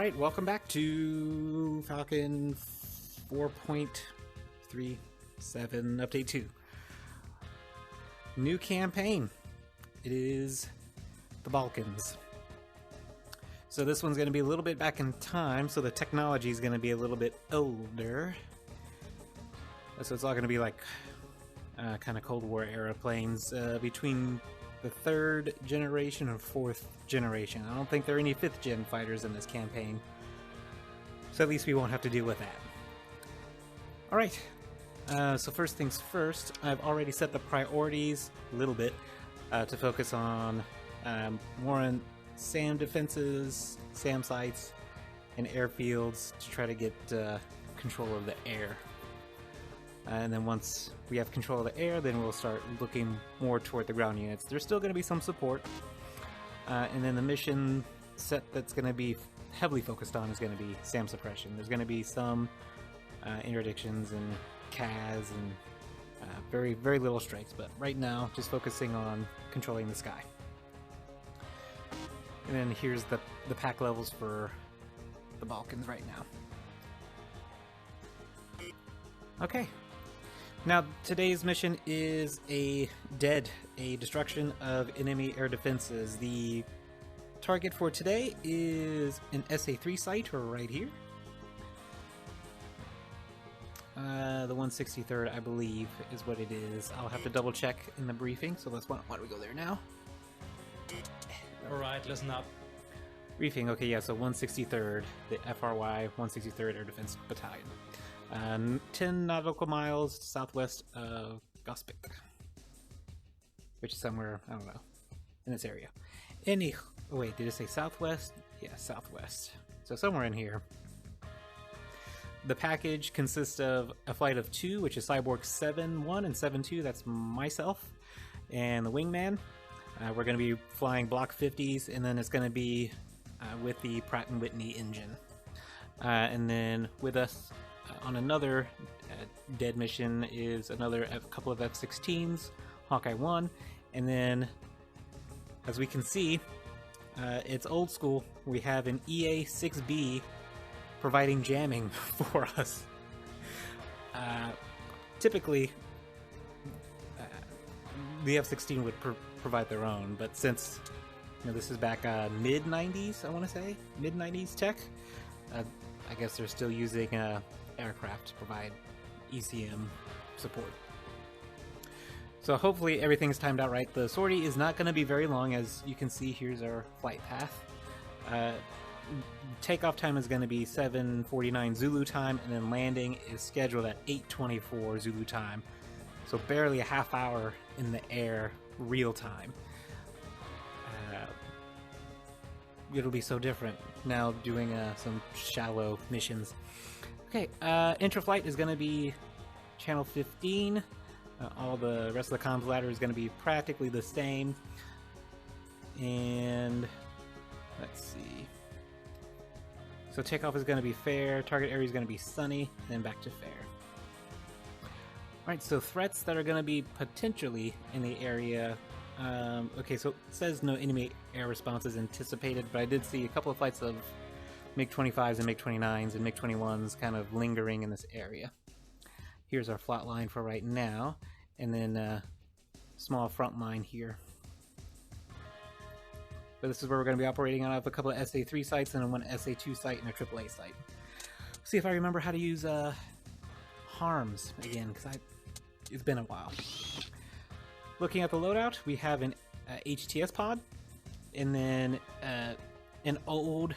Alright, welcome back to Falcon 4.37 Update 2. New campaign. It is the Balkans. So this one's going to be a little bit back in time, so the technology is going to be a little bit older. So it's all going to be like kind of Cold War era planes between the 3rd generation and 4th generation. I don't think there are any 5th gen fighters in this campaign, so at least we won't have to deal with that. Alright, so first things first, I've already set the priorities a little bit to focus on more on SAM defenses, SAM sites, and airfields to try to get control of the air. And then once we have control of the air, then we'll start looking more toward the ground units. There's still going to be some support. And then the mission set that's going to be heavily focused on is going to be SAM suppression. There's going to be some interdictions and CAS and very, very little strikes. But right now, just focusing on controlling the sky. And then here's the pack levels for the Balkans right now. Okay. Now, today's mission is a destruction of enemy air defenses. The target for today is an SA-3 site, or right here. The 163rd, I believe, is what it is. I'll have to double check in the briefing, so why don't we go there now? Alright, listen up. Briefing, okay, yeah, so 163rd, the FRY 163rd Air Defense Battalion. 10 nautical miles southwest of Gospic, which is somewhere, I don't know, in this area. Oh wait, did it say southwest? Yeah, southwest. So somewhere in here. The package consists of a flight of 2, which is Cyborg 7-1 and 7-2, that's myself, and the wingman. We're going to be flying Block 50s, and then it's going to be with the Pratt & Whitney engine. And then with us on another dead mission is a couple of F-16s, Hawkeye 1, and then, as we can see, it's old school. We have an EA-6B providing jamming for us. Typically, the F-16 would provide their own, but since this is back mid-90s, I want to say, mid-90s tech, I guess they're still using aircraft to provide ECM support. So hopefully everything's timed out right. The sortie is not going to be very long, as you can see. Here's our flight path. Takeoff time is going to be 7:49 Zulu time, and then landing is scheduled at 8:24 Zulu time. So barely a half hour in the air, real time. It'll be so different now doing some shallow missions. Okay, intra-flight is going to be channel 15. All the rest of the comms ladder is going to be practically the same. And let's see. So takeoff is going to be fair, target area is going to be sunny, then back to fair. Alright, so threats that are going to be potentially in the area. Okay, so it says no enemy air response is anticipated, but I did see a couple of flights of MiG-25s and MiG-29s and MiG-21s kind of lingering in this area. Here's our flat line for right now, and then small front line here. But this is where we're going to be operating out of a couple of SA-3 sites and one SA-2 site and a AAA site. See if I remember how to use HARMS again, because it's been a while. Looking at the loadout, we have an HTS pod, and then an old,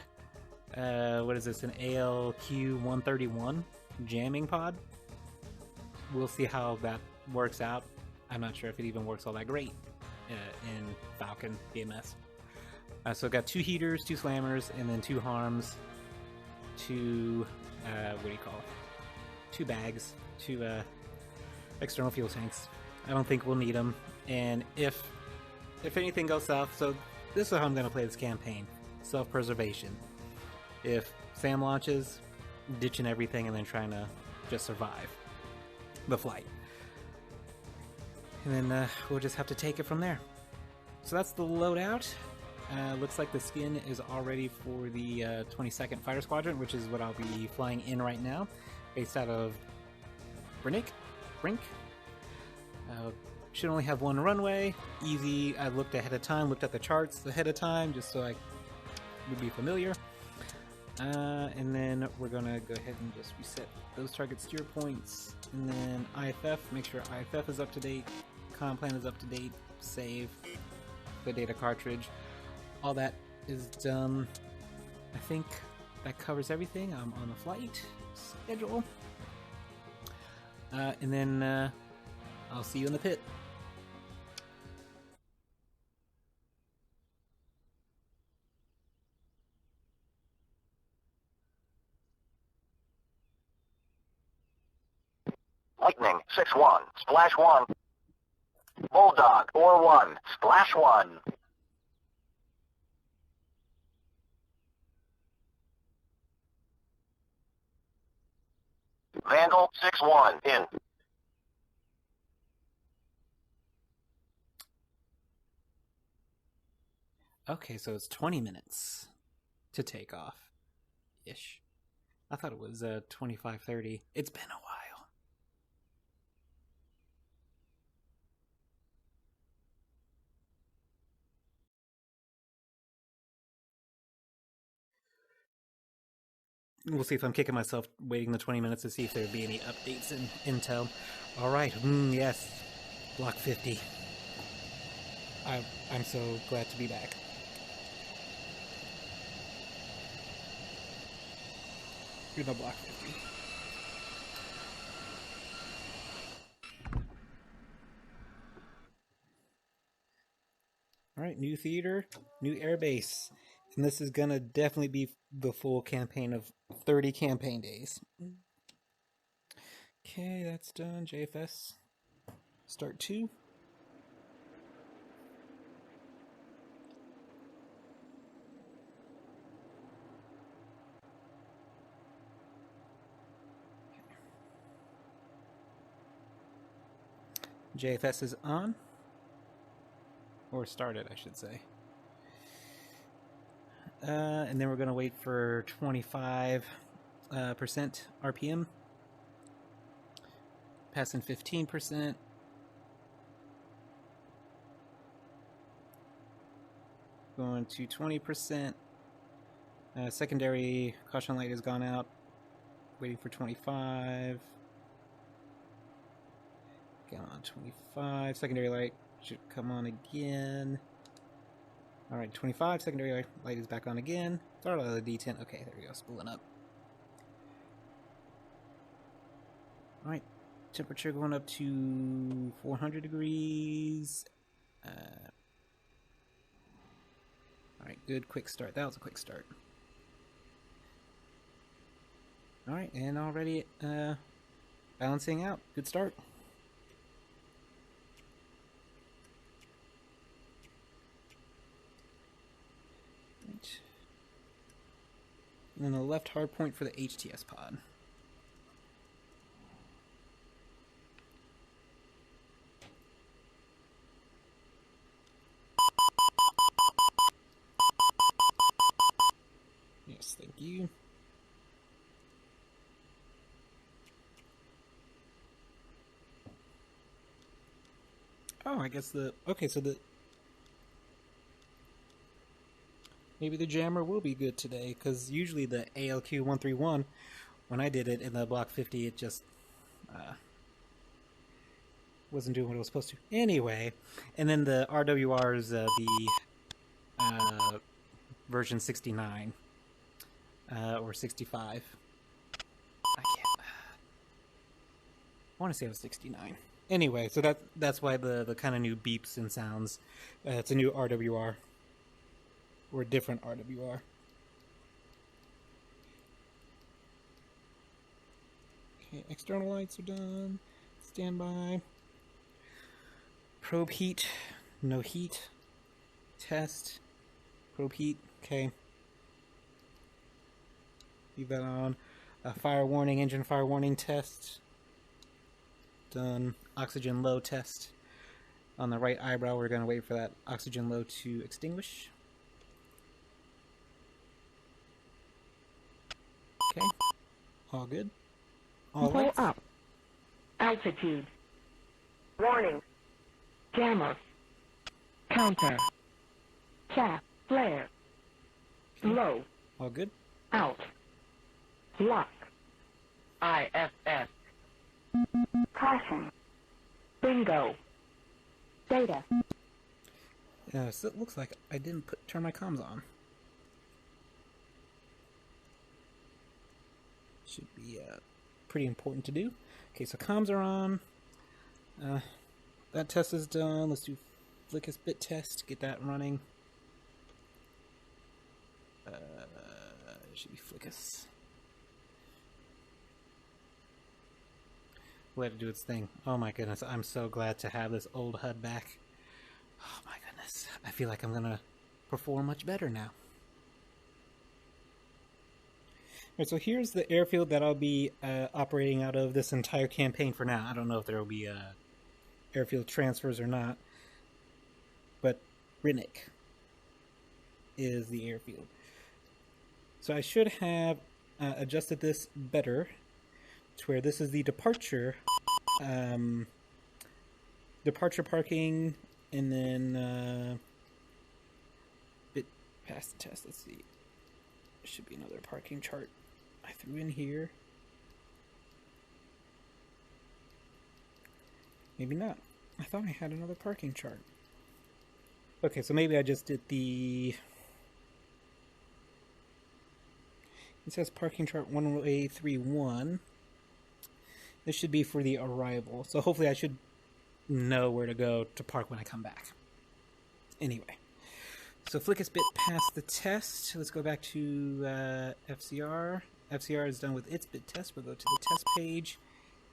what is this, an ALQ-131 jamming pod. We'll see how that works out. I'm not sure if it even works all that great in Falcon BMS. So I've got 2 heaters, 2 slammers, and then 2 harms, 2, what do you call it? 2 bags, 2 external fuel tanks. I don't think we'll need them, and if anything goes south, so this is how I'm going to play this campaign. Self-preservation. If SAM launches, ditching everything and then trying to just survive the flight. And then we'll just have to take it from there. So that's the loadout. Looks like the skin is all ready for the 22nd Fighter Squadron, which is what I'll be flying in right now, based out of Brink. Should only have one runway. Easy. I looked ahead of time, looked at the charts ahead of time, just so I would be familiar. And then we're gonna go ahead and just reset those target steer points, and then IFF. Make sure IFF is up to date, comm plan is up to date, save the data cartridge. All that is done. I think that covers everything. I'm on the flight schedule. And then I'll see you in the pit. Lightning 6-1, splash 1. Bulldog 4-1, splash 1. Vandal 6-1, in. Okay, so it's 20 minutes to take off. Ish. I thought it was 25:30. It's been a while. We'll see if I'm kicking myself waiting the 20 minutes to see if there'd be any updates in Intel. Alright, yes. Block 50. I'm so glad to be back. You're the Block 50. Alright, new theater, new airbase. And this is gonna definitely be the full campaign of 30 campaign days. Okay, that's done. JFS. Start 2. JFS is on. Or started, I should say. And then we're going to wait for 25% RPM. Passing 15%. Going to 20%. Secondary caution light has gone out. Waiting for 25. Get on 25. Secondary light should come on again. Alright, 25. Secondary light is back on again. Start out of the D10. Okay, there we go. Spooling up. Alright, temperature going up to 400 degrees. Alright, good. Quick start. That was a quick start. Alright, and already balancing out. Good start. And then the left hard point for the HTS pod. Yes, thank you. Oh, I guess okay, so maybe the jammer will be good today, because usually the ALQ-131, when I did it in the Block 50, it just wasn't doing what it was supposed to. Anyway, and then the RWR's the version 69 or 65. I want to say it was 69. Anyway, so that's why the kind of new beeps and sounds. It's a new RWR. Or a different RWR. Okay, external lights are done. Standby. Probe heat. No heat. Test. Probe heat. Okay. Leave that on. Fire warning, engine fire warning test. Done. Oxygen low test. On the right eyebrow, we're going to wait for that oxygen low to extinguish. Okay. All good. All Pull lights. up. Altitude. Warning. Jammer. Counter. Chaff. Flare. Okay. Low. All good. Out. Lock. IFS. Caution. Bingo. Data. So it looks like I didn't turn my comms on. Should be pretty important to do. Okay, so comms are on. That test is done. Let's do Flickus bit test. Get that running. It should be Flickus. Let it do its thing. Oh my goodness, I'm so glad to have this old HUD back. Oh my goodness, I feel like I'm gonna perform much better now. Alright, so here's the airfield that I'll be operating out of this entire campaign for now. I don't know if there will be airfield transfers or not, but Rinnick is the airfield. So I should have adjusted this better to where this is the departure parking, and then bit past the test. Let's see, there should be another parking chart I threw in here. Maybe not. I thought I had another parking chart. Okay, so maybe I just did the... It says parking chart 1A31. This should be for the arrival. So hopefully I should know where to go to park when I come back. Anyway. So Flickus bit passed the test. Let's go back to FCR. FCR is done with its bit test. We'll go to the test page,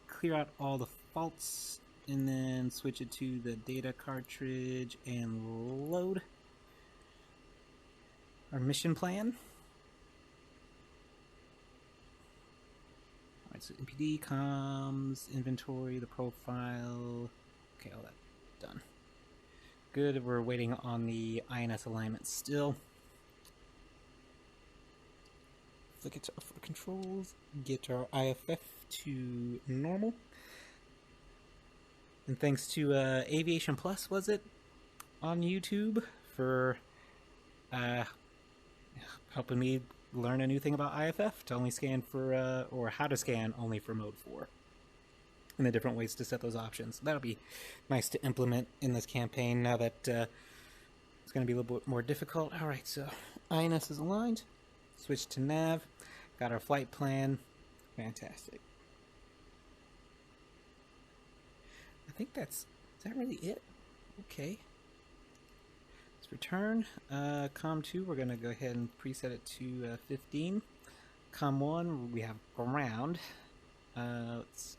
clear out all the faults, and then switch it to the data cartridge and load our mission plan. Alright, so MPD, comms, inventory, the profile. Okay, all that done. Good, we're waiting on the INS alignment still. Flick it to for controls, get our IFF to normal. And thanks to Aviation Plus, was it, on YouTube, for helping me learn a new thing about IFF to only scan for, or how to scan only for mode 4. And the different ways to set those options. That'll be nice to implement in this campaign now that it's going to be a little bit more difficult. Alright, so INS is aligned. Switch to nav. Got our flight plan. Fantastic. I think is that really it? Okay. Let's return. Com 2, we're going to go ahead and preset it to 15. Com 1, we have ground. Let's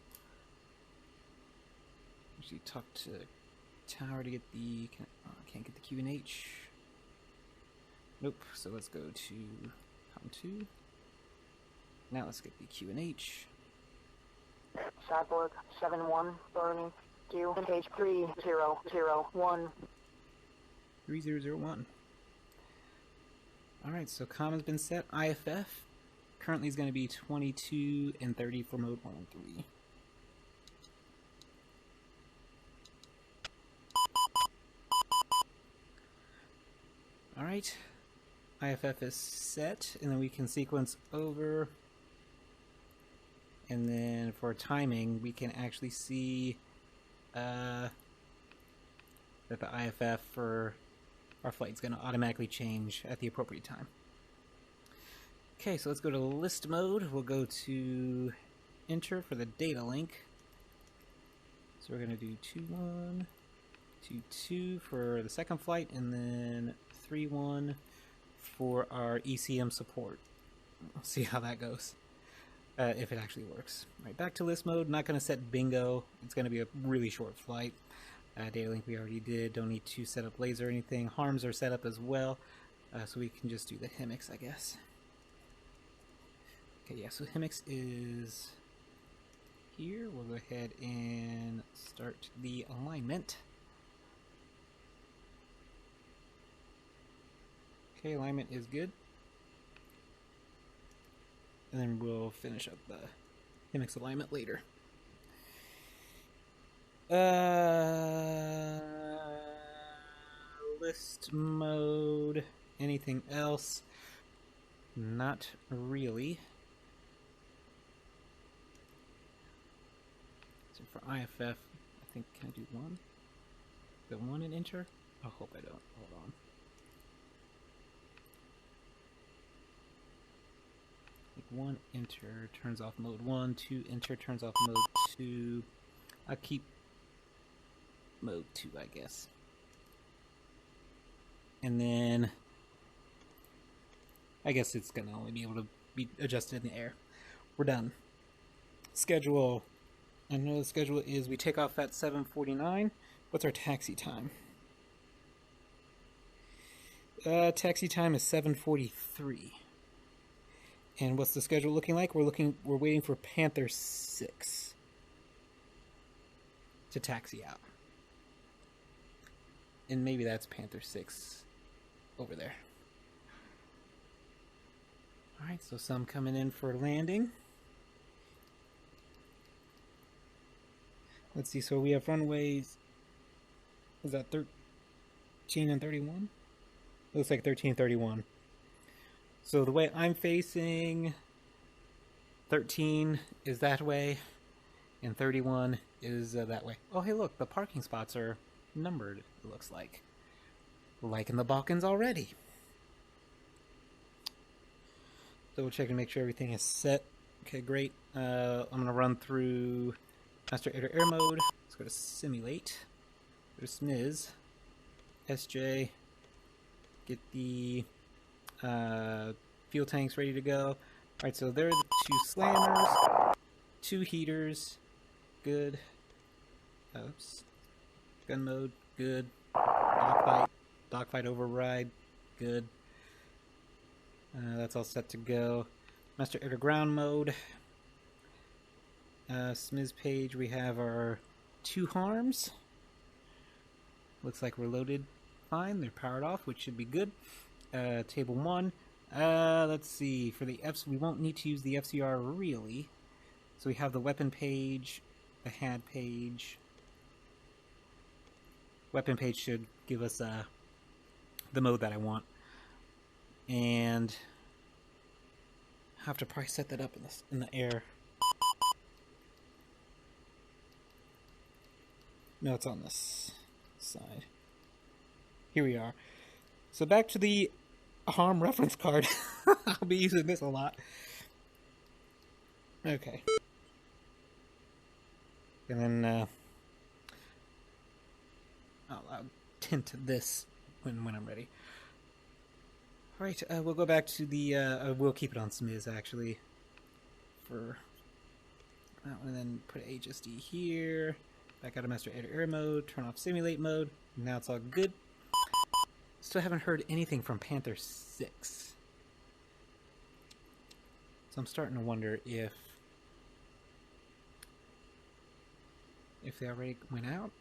actually talk to tower to get the... can't get the QNH. Nope, so let's go to Com 2. Now let's get the QNH. Cyborg 7-1, burning. Q, page 3001. 3001. Alright, so com has been set. IFF currently is going to be 22 and 30 for mode 1 and 3. Alright, IFF is set, and then we can sequence over. And then for timing, we can actually see that the IFF for our flight is going to automatically change at the appropriate time. Okay, so let's go to list mode. We'll go to enter for the data link. So we're going to do 2-1, 2-2 for the second flight, and then 3-1 for our ECM support. We'll see how that goes. If it actually works. Right, back to list mode. Not going to set bingo. It's going to be a really short flight. Data link we already did. Don't need to set up laser or anything. Harms are set up as well. So we can just do the HEMIX, I guess. Okay, yeah, so HEMIX is here. We'll go ahead and start the alignment. Okay, alignment is good. and then we'll finish up the HMX alignment later. List mode. Anything else? Not really. So for IFF, I think, can I do one? The one in enter? I hope I don't. Hold on. Like 1 enter turns off mode 1, 2 enter turns off mode 2. I'll keep mode 2, I guess. And then I guess it's gonna only be able to be adjusted in the air. We're done. Schedule. I know the schedule is we take off at 7:49. What's our taxi time? Taxi time is 7:43. And what's the schedule looking like? We're waiting for Panther 6 to taxi out. And maybe that's Panther 6 over there. Alright, so some coming in for landing. Let's see, so we have runways, is that 13 and 31? Looks like 13 and 31. So the way I'm facing, 13 is that way, and 31 is that way. Oh, hey, look, the parking spots are numbered, it looks like. Like in the Balkans already. So we'll check and make sure everything is set. Okay, great. I'm going to run through master air mode. Let's go to simulate. Go to SMIS. SJ. Get the fuel tanks ready to go. Alright, so there are the 2 slammers, 2 heaters. Good. Oops. Gun mode. Good. Dogfight override. Good. That's all set to go. Master air to ground mode. SMIS page, we have our 2 harms. Looks like we're loaded fine. They're powered off, which should be good. Table 1. Let's see. For the Fs, we won't need to use the FCR really. So we have the weapon page, the HAD page. Weapon page should give us the mode that I want. And I have to probably set that up in the air. No, it's on this side. Here we are. So back to the harm reference card. I'll be using this a lot. Okay. And then I'll tint this when I'm ready. Alright, we'll go back to the, we'll keep it on SMIS actually, for that one, and then put HSD here, back out of master air mode, turn off simulate mode, now it's all good. Still haven't heard anything from Panther 6. So I'm starting to wonder if they already went out?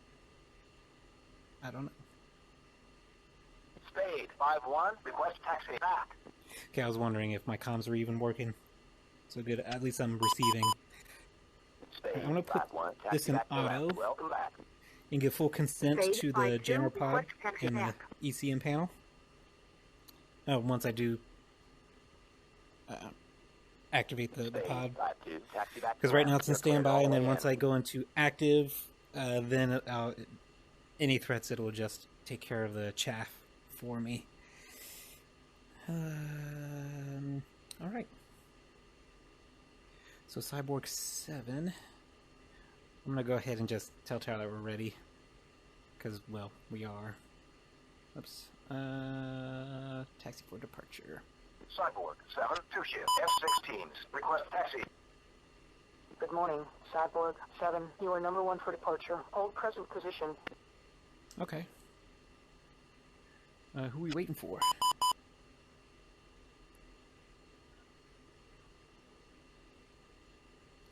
I don't know. Spade 5-1, request taxi back. Okay, I was wondering if my comms were even working. So good, at least I'm receiving. Spade I'm gonna put 5-1, this taxi in back to auto. left. Welcome back. And give full consent Spade to the 5-2, general pod request taxi and the back. ECM panel. Once I do activate the pod. Spade 5-2, taxi back to Because right now left. it's in You're cleared standby, all and the then way once in. I go into active, then any threats, it will just take care of the chaff for me. Alright. So Cyborg 7. I'm going to go ahead and just tell Tyler we're ready. Because, well, we are. Oops. Taxi for departure. Cyborg 7, 2 shift, F-16s, request taxi. Good morning, Cyborg 7. You are number 1 for departure. Hold present position. Okay. Who are we waiting for?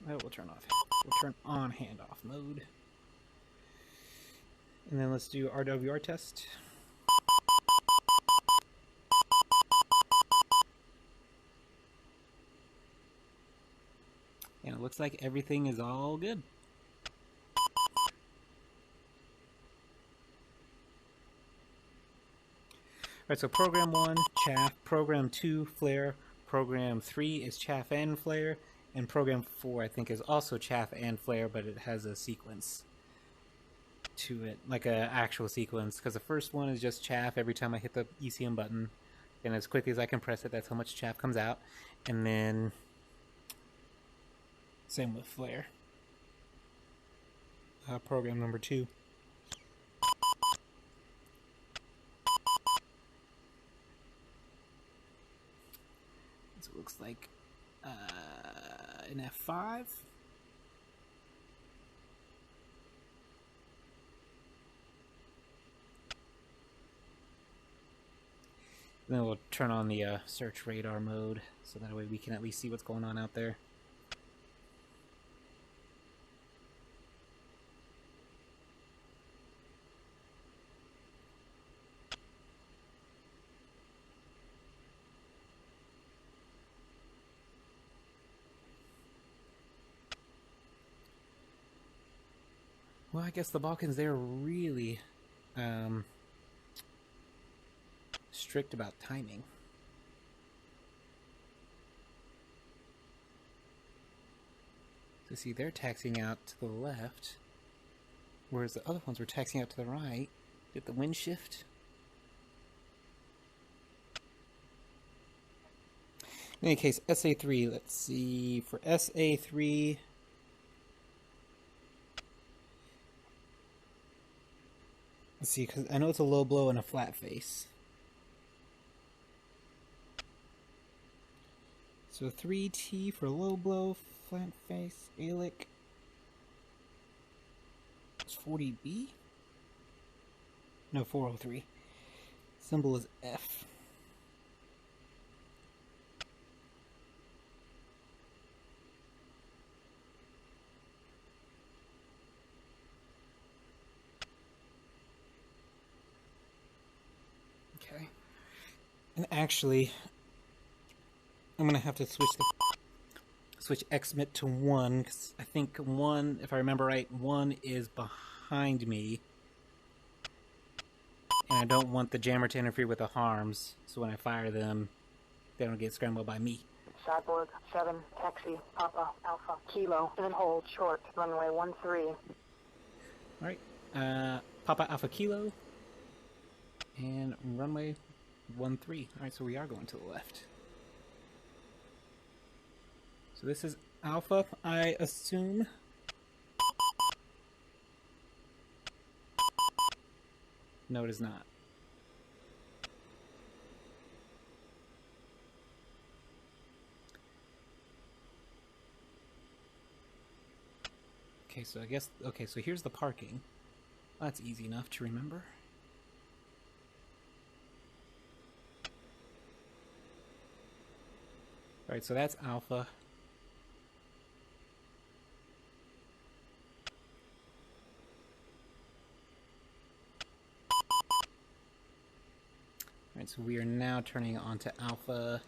Oh, we'll turn off. We'll turn on handoff mode. And then let's do RWR test. And it looks like everything is all good. Alright, so program 1, chaff, program 2, flare, program 3 is chaff and flare, and program 4 I think is also chaff and flare, but it has a sequence to it, like a actual sequence, because the first one is just chaff every time I hit the ECM button, and as quickly as I can press it, that's how much chaff comes out, and then same with flare. Program number 2. So it looks like an F5. Then we'll turn on the search radar mode, so that way we can at least see what's going on out there. Well, I guess the Balkans, they're really strict about timing. So see, they're taxiing out to the left, whereas the other ones were taxiing out to the right. Did the wind shift? In any case, SA3, let's see, for SA3... Let's see, because I know it's a low blow and a flat face. So 3T for low blow, flat face, ALIC. It's 40B? No, 403. Symbol is F. Okay. And actually, I'm gonna have to switch XMIT to 1, because I think 1, if I remember right, 1 is behind me. And I don't want the jammer to interfere with the harms, so when I fire them, they don't get scrambled by me. Cyborg 7, taxi, Papa, Alpha, Kilo, and then hold short, runway 13. Alright, Papa Alpha Kilo, and runway 13. Alright, so we are going to the left. So this is Alpha, I assume. No, it is not. Okay, so I guess, okay, so here's the parking. That's easy enough to remember. Alright, so that's Alpha. Alright, so we are now turning on to Alpha.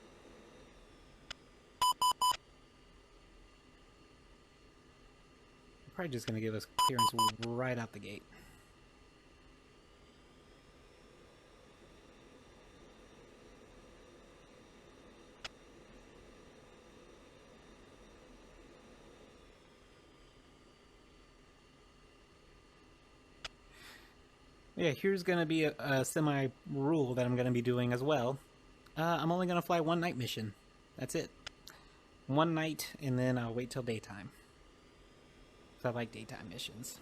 Probably just going to give us clearance right out the gate. Yeah, here's going to be a semi-rule that I'm going to be doing as well. I'm only going to fly one night mission. That's it. One night, and then I'll wait till daytime. So I like daytime missions.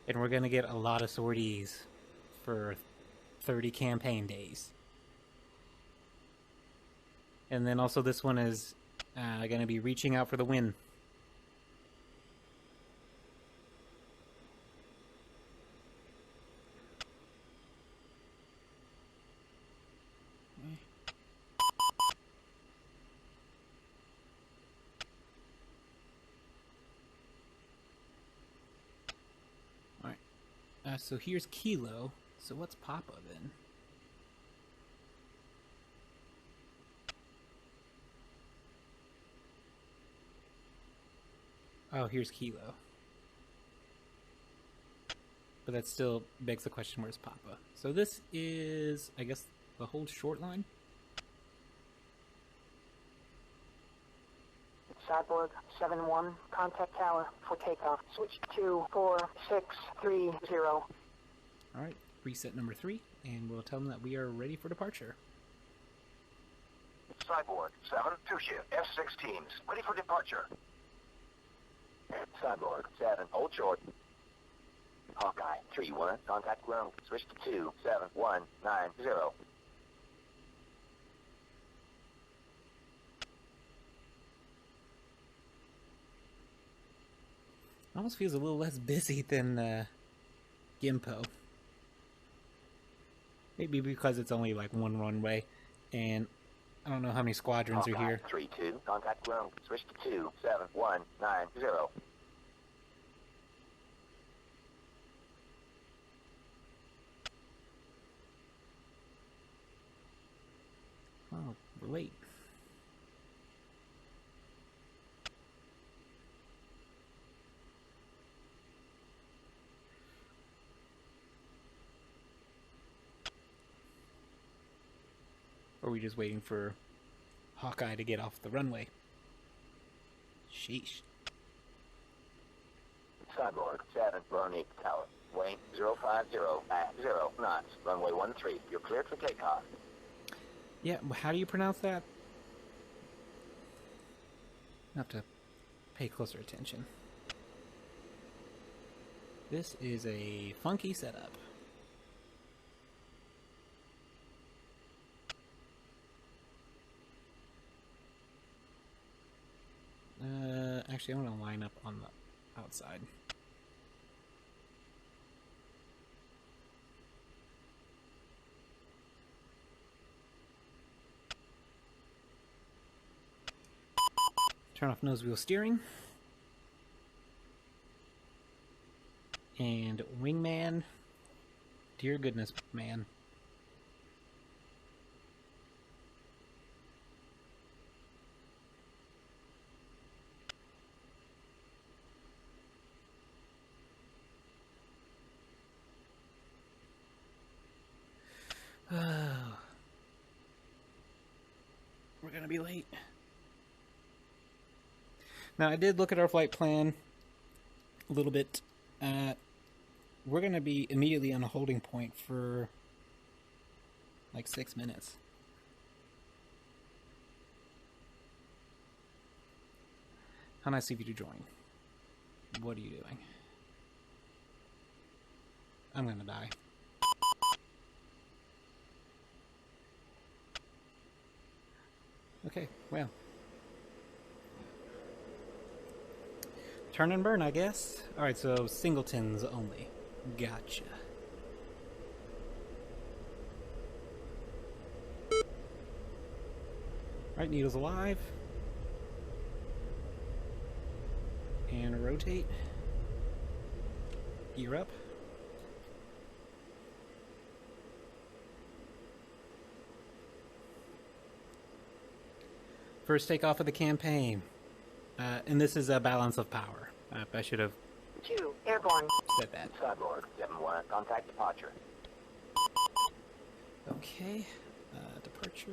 And we're going to get a lot of sorties for 30 campaign days. And then also this one is going to be reaching out for the win. So here's Kilo. So what's Papa then? Oh, here's Kilo. But that still begs the question, where's Papa? So this is, I guess, the whole short line? Cyborg 7-1, contact tower for takeoff. Switch to 4630. Alright, reset number 3, and we'll tell them that we are ready for departure. Cyborg 7, 2 shift, F-16s, ready for departure. Cyborg 7, hold short. Hawkeye 3-1, contact ground, switch to 27190. Almost feels a little less busy than Gimpo. Maybe because it's only like one runway, and I don't know how many squadrons are here. 3-2, contact ground, switch to 27190. Oh, we're late. Or are we just waiting for Hawkeye to get off the runway? Sheesh. Cyborg 7, Veronique Tower, weight 050 at 0 knots, runway 13, you're cleared for takeoff. Yeah, how do you pronounce that? I have to pay closer attention. This is a funky setup. Actually, I'm going to line up on the outside. Turn off nose wheel steering. And wingman. Dear goodness, man. We're gonna be late. Now, I did look at our flight plan a little bit. We're gonna be immediately on a holding point for like 6 minutes. How nice of you to join. What are you doing? I'm gonna die. Okay, well. Turn and burn, I guess. Alright, so singletons only. Gotcha. Alright, needles alive. And rotate. Gear up. First takeoff of the campaign. And this is a balance of power. I should have 2, airborne. said that. Cyborg 7-1, contact departure. Okay. Departure.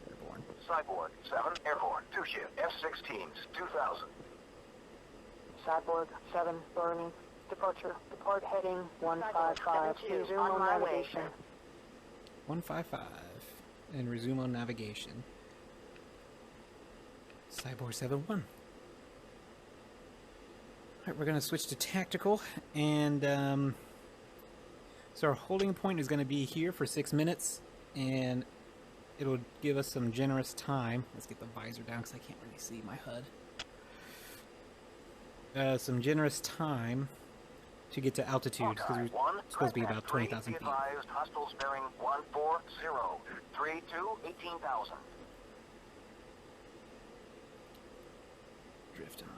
Airborne. Cyborg 7, airborne, 2 shift, F-16s, 2000. Cyborg 7, burning. Departure. Depart heading 155. Resume on navigation. 155. And resume on navigation. Cyborg 7-1. Alright, we're going to switch to tactical. And, so our holding point is going to be here for 6 minutes. And it'll give us some generous time. Let's get the visor down because I can't really see my HUD. Some generous time to get to altitude because we're supposed to be about 20,000 feet. Hostiles bearing 140, 32, 18,000. Drift on.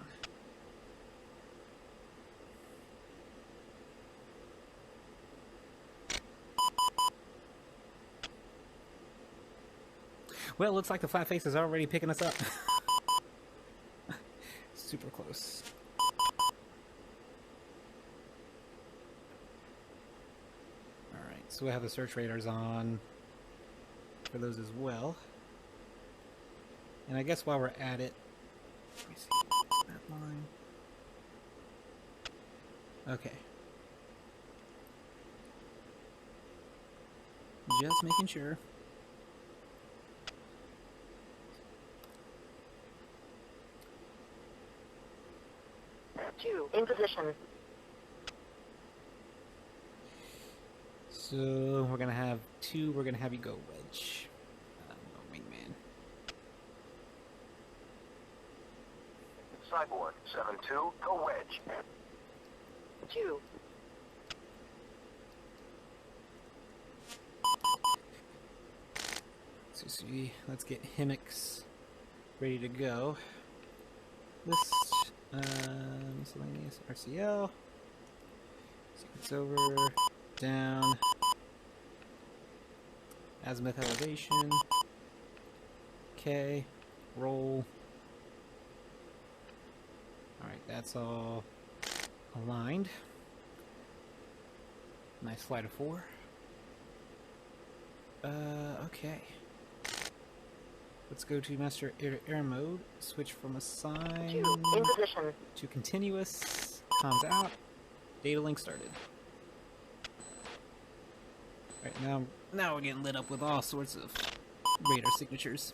Well, it looks like the flat face is already picking us up. Super close. Alright, so we have the search radars on for those as well. And I guess while we're at it, let me see, that line. Okay. Just making sure. 2, in position. So we're gonna have 2. We're gonna have you go wedge. Go wingman. Cyborg 7-2, go wedge. 2, So see, let's get Hemix ready to go. List miscellaneous RCL. Sequence over, down, azimuth elevation. Okay, roll. Alright, that's all aligned. Nice flight of 4. Okay. Let's go to master air mode. Switch from assign 2, in position. to continuous. Comms out. Data link started. Alright, now we're getting lit up with all sorts of radar signatures.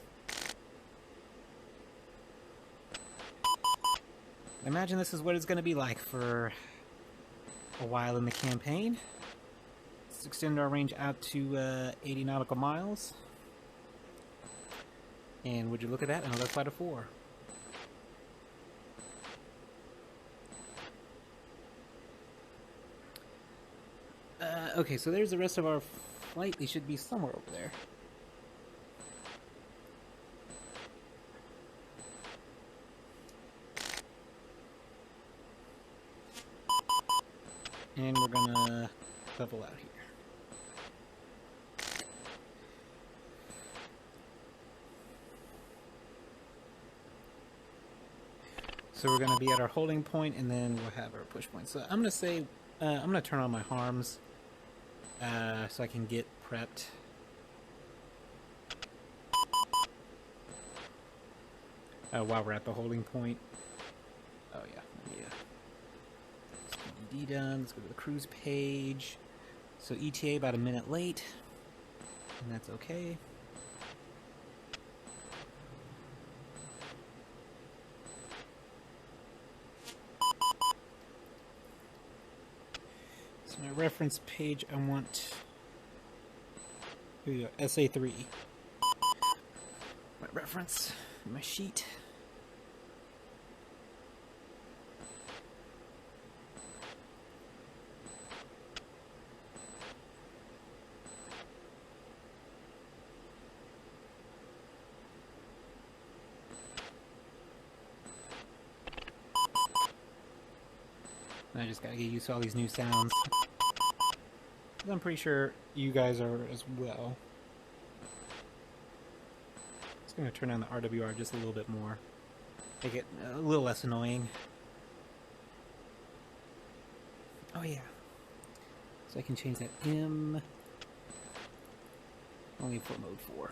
I imagine this is what it's going to be like for a while in the campaign. Let's extend our range out to 80 nautical miles. And would you look at that? Another flight of 4. Okay, so there's the rest of our flight. They should be somewhere over there. And we're gonna level out here. So we're gonna be at our holding point, and then we'll have our push point. So I'm gonna say, I'm gonna turn on my harms, so I can get prepped. While we're at the holding point. Oh yeah, D done. Let's go to the cruise page. So ETA about a minute late, and that's okay. So my reference page, I want, here we go, SA3. My reference, my sheet. I just gotta get used to all these new sounds. I'm pretty sure you guys are as well. Just gonna turn on the RWR just a little bit more. Make it a little less annoying. Oh yeah. So I can change that M only for mode 4.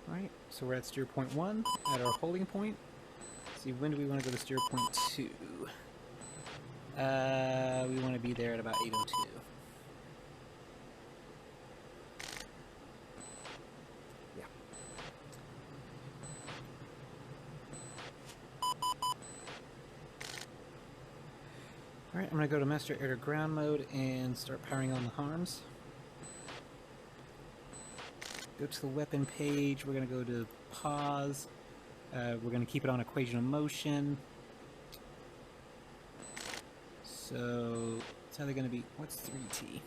Alright, so we're at steer point 1 at our holding point. Let's see, when do we want to go to steer point 2? We want to be there at about 8:02. Yeah. Alright, I'm going to go to master air to ground mode and start powering on the harms. Go to the weapon page. We're going to go to pause. We're going to keep it on equation of motion. So it's either going to be, what's 3T?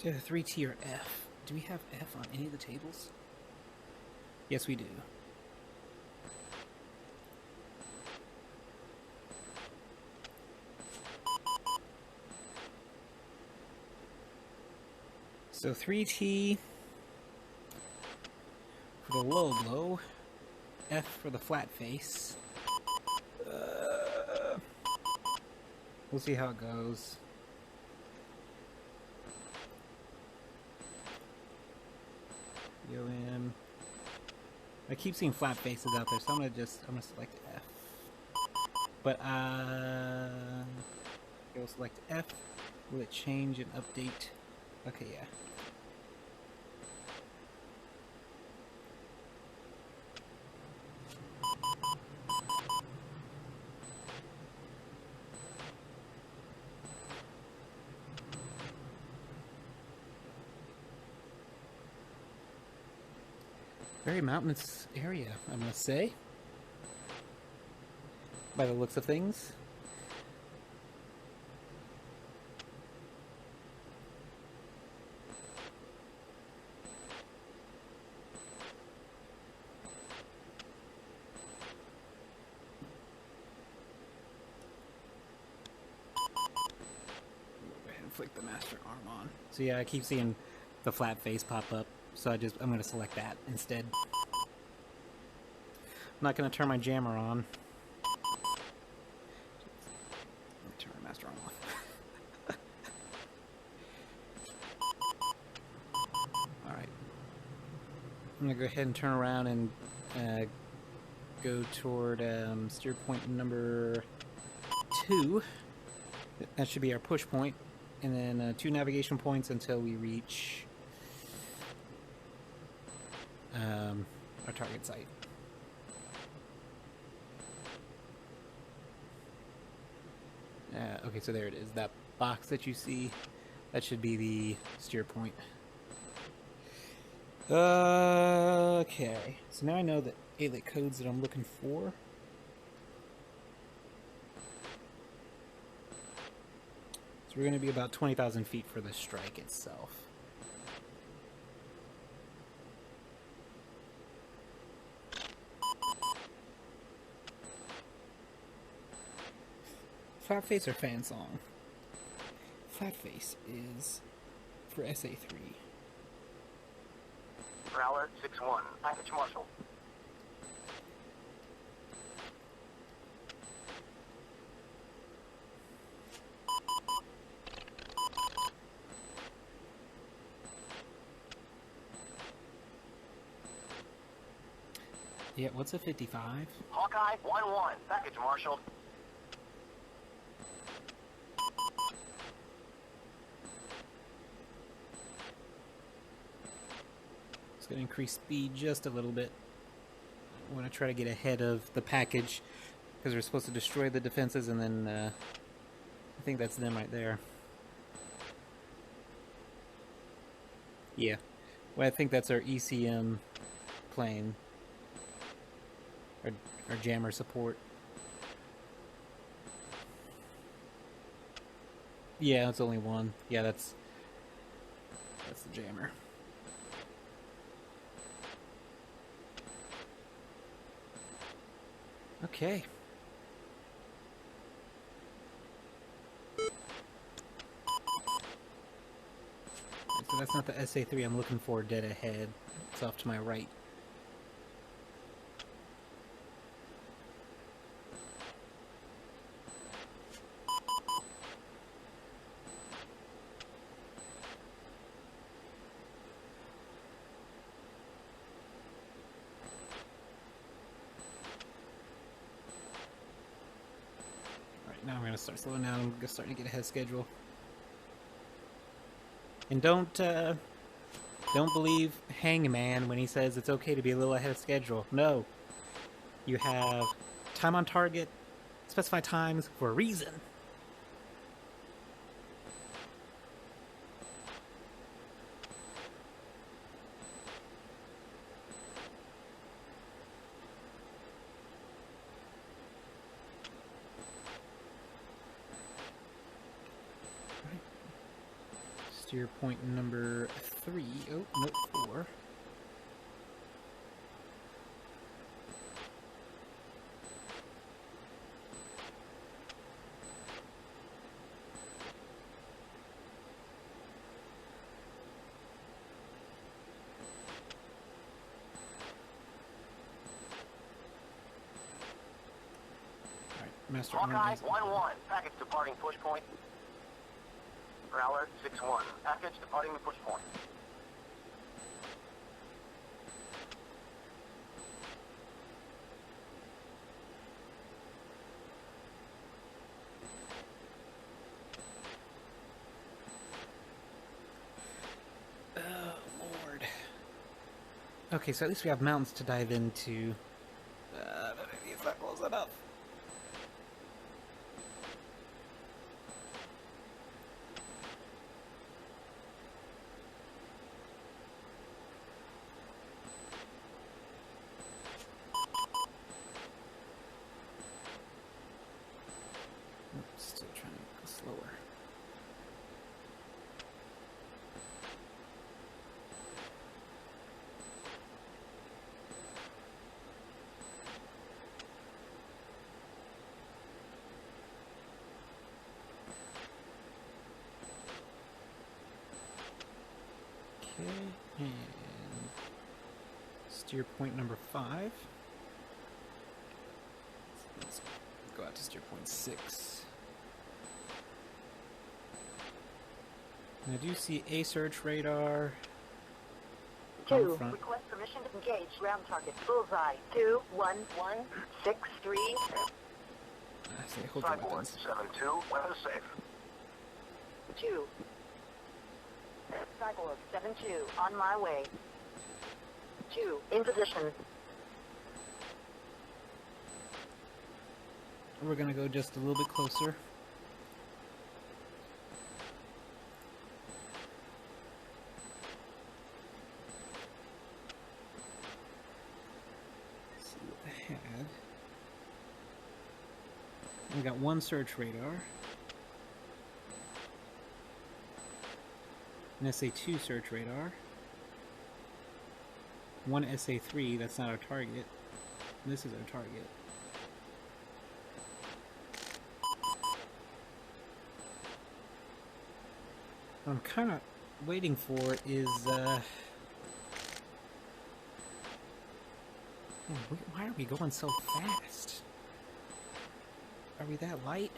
It's either 3T or F. Do we have F on any of the tables? Yes, we do. So 3T for the low blow, F for the flat face. We'll see how it goes. Go in. I keep seeing flat faces out there, so I'm gonna select F. But go select F. Will it change and update? Okay, yeah. Very mountainous area, I must say. By the looks of things. Go ahead and flick the master arm on. So yeah, I keep seeing the flat face pop up. So I'm going to select that instead. I'm not going to turn my jammer on. Let me turn my master arm off. Alright. I'm going to go ahead and turn around and go toward steer point number 2. That should be our push point. And then 2 navigation points until we reach our target site. Okay, so there it is. That box that you see, that should be the steer point. Okay, so now I know the ALIT codes that I'm looking for. So we're going to be about 20,000 feet for the strike itself. Flat face or fan song? Flat face is for SA3. Prowler 6-1, package marshal. Yeah, what's a 55? Hawkeye 1-1, package marshal. It's going to increase speed just a little bit. I want to try to get ahead of the package because we're supposed to destroy the defenses, and then I think that's them right there. Yeah. Well, I think that's our ECM plane. Our jammer support. Yeah, it's only one. Yeah, that's the jammer. Okay. So that's not the SA3 I'm looking for dead ahead. It's off to my right. Now I'm going to start slowing down. I'm going to get ahead of schedule. And don't believe Hangman when he says it's okay to be a little ahead of schedule. No. You have time on target, specified times for a reason. Steer point number 3. Oh, no, 4. Master Hawkeye 1-1. Package departing push point. Prowler 6-1. Package departing the push point. Oh, Lord. Okay, so at least we have mountains to dive into. Maybe it's not close enough. Still trying to go slower. Okay, and steer point number 5. Let's go out to steer point 6. And I do see a search radar. 2. Front. Request permission to engage. Ground target. Bullseye. 2, 1, 1, 6, 3. I say hold your Sideboard weapons. 7-2. Weapons safe. 2. Cyborg 7-2. On my way. 2. In position. We're gonna go just a little bit closer. See what I had. We got one search radar. An SA-2 search radar. One SA-3, that's not our target. This is our target. What I'm kind of waiting for is, man, why are we going so fast? Are we that light?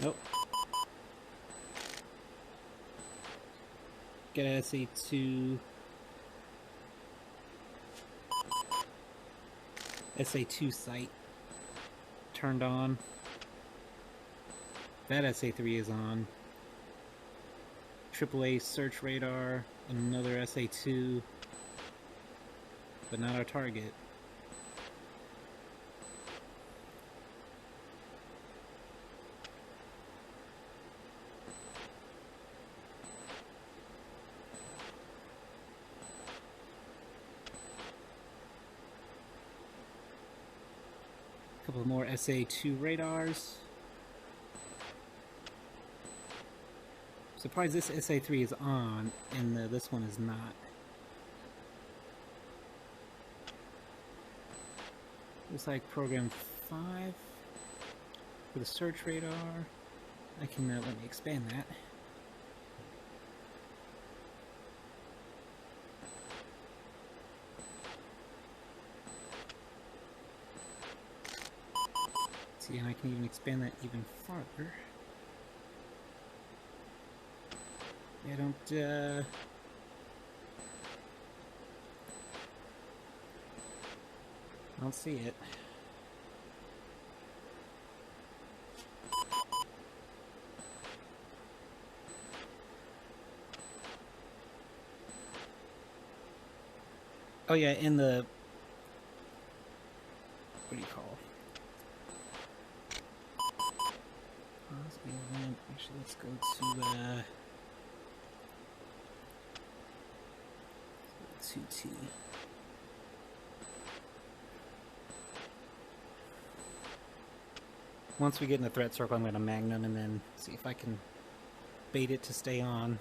Nope. Get a SA-2. SA-2 sight turned on. That SA-3 is on. AAA search radar, another SA-2, but not our target. A couple more SA-2 radars. Surprised this SA-3 is on and this one is not. Looks like program 5 for the search radar. I can let me expand that. See, and I can even expand that even farther. Yeah, I don't see it. Oh yeah, in the, what do you call? Actually, let's go to 2T. Once we get in the threat circle, I'm going to Magnum and then see if I can bait it to stay on.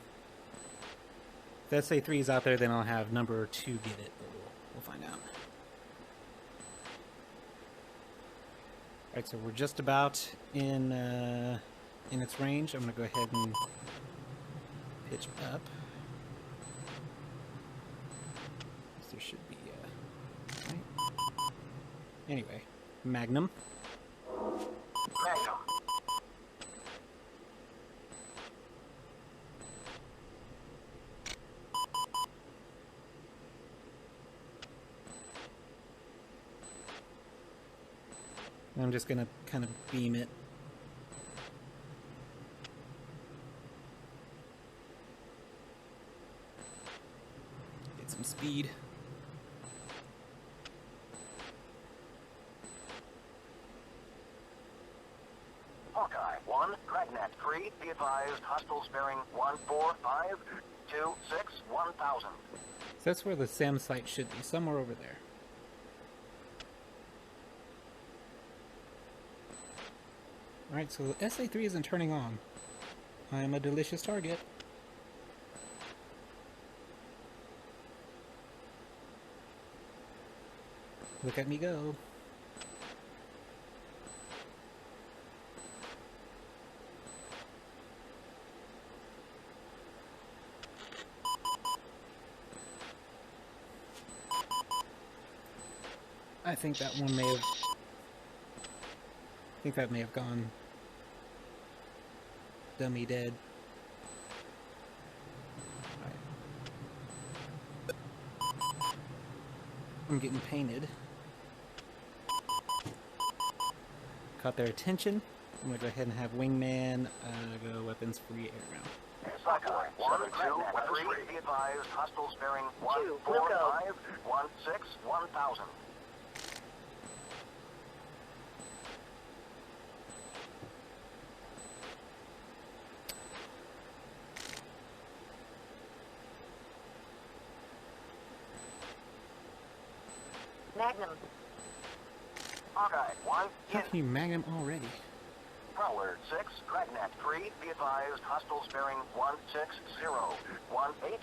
If the SA3 is out there, then I'll have number 2 get it, but we'll find out. Alright, so we're just about in its range. I'm going to go ahead and pitch up. There should be, right? Anyway, Magnum. Magnum. I'm just gonna kind of beam it. Get some speed. Hawkeye 1, Dragnet 3, be advised, hostiles bearing 14526 1000. So that's where the SAM site should be, somewhere over there. Alright, so the SA3 isn't turning on. I am a delicious target. Look at me go. I think that one may have... I think that may have gone... dummy dead. Right. I'm getting painted. Caught their attention. I'm gonna go ahead and have Wingman go weapons free air round. Hawkeye 1, 2, 3, be advised, hostiles bearing 14516 1000. Magnum. Hawkeye 1, How can you Magnum already? Prowler 6, Dragnet 3, be advised, hostiles bearing 16018.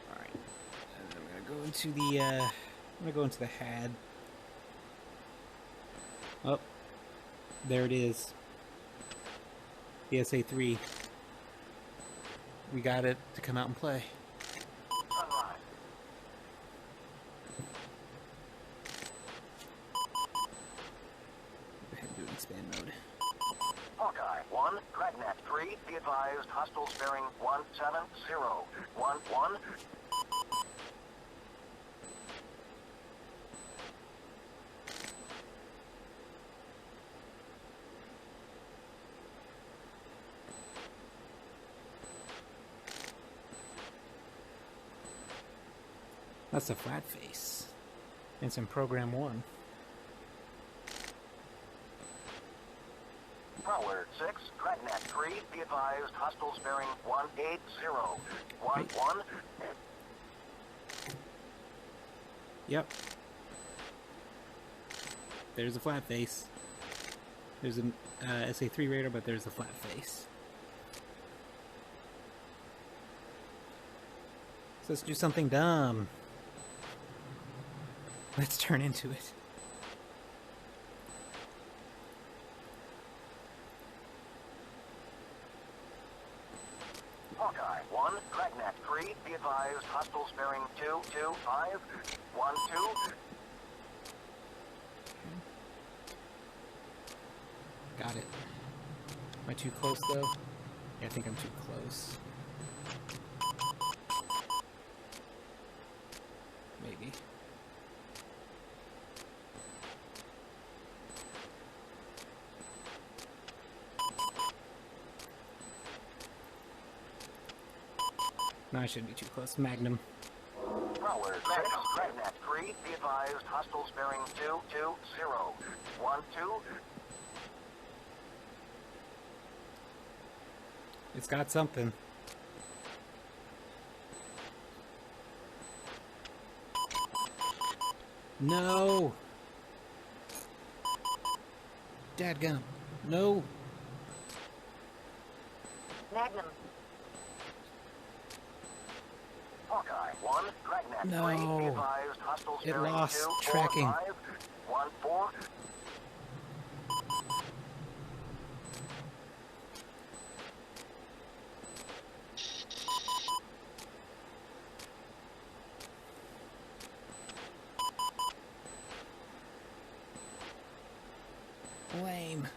Alright. And then I'm gonna go into the HAD. Oh. There it is. The SA3. We got it to come out and play. Sunrise. Go ahead and do an expand mode. Hawkeye 1, Dragnet 3, be advised, hostiles bearing 17011. That's a flat face. It's in program 1. Prowler 6, Dragnet 3, be advised, hostiles bearing 18011. Yep. There's a flat face. There's an SA3 radar, but there's a flat face. So let's do something dumb. Let's turn into it. Hawkeye 1, Dragnet 3, be advised, hostiles bearing 22512. Got it. Am I too close though? Yeah, I think I'm too close. Maybe. No, I shouldn't be too close. Magnum. Prowler 6, Dragnet 3, be advised, hostiles bearing 22012. It's got something. No! Dadgum. No. Magnum. Hawkeye 1, Dragnet 3, No. be advised, hostiles It bearing lost 2, 4, tracking. 5, 1, 4. Lame.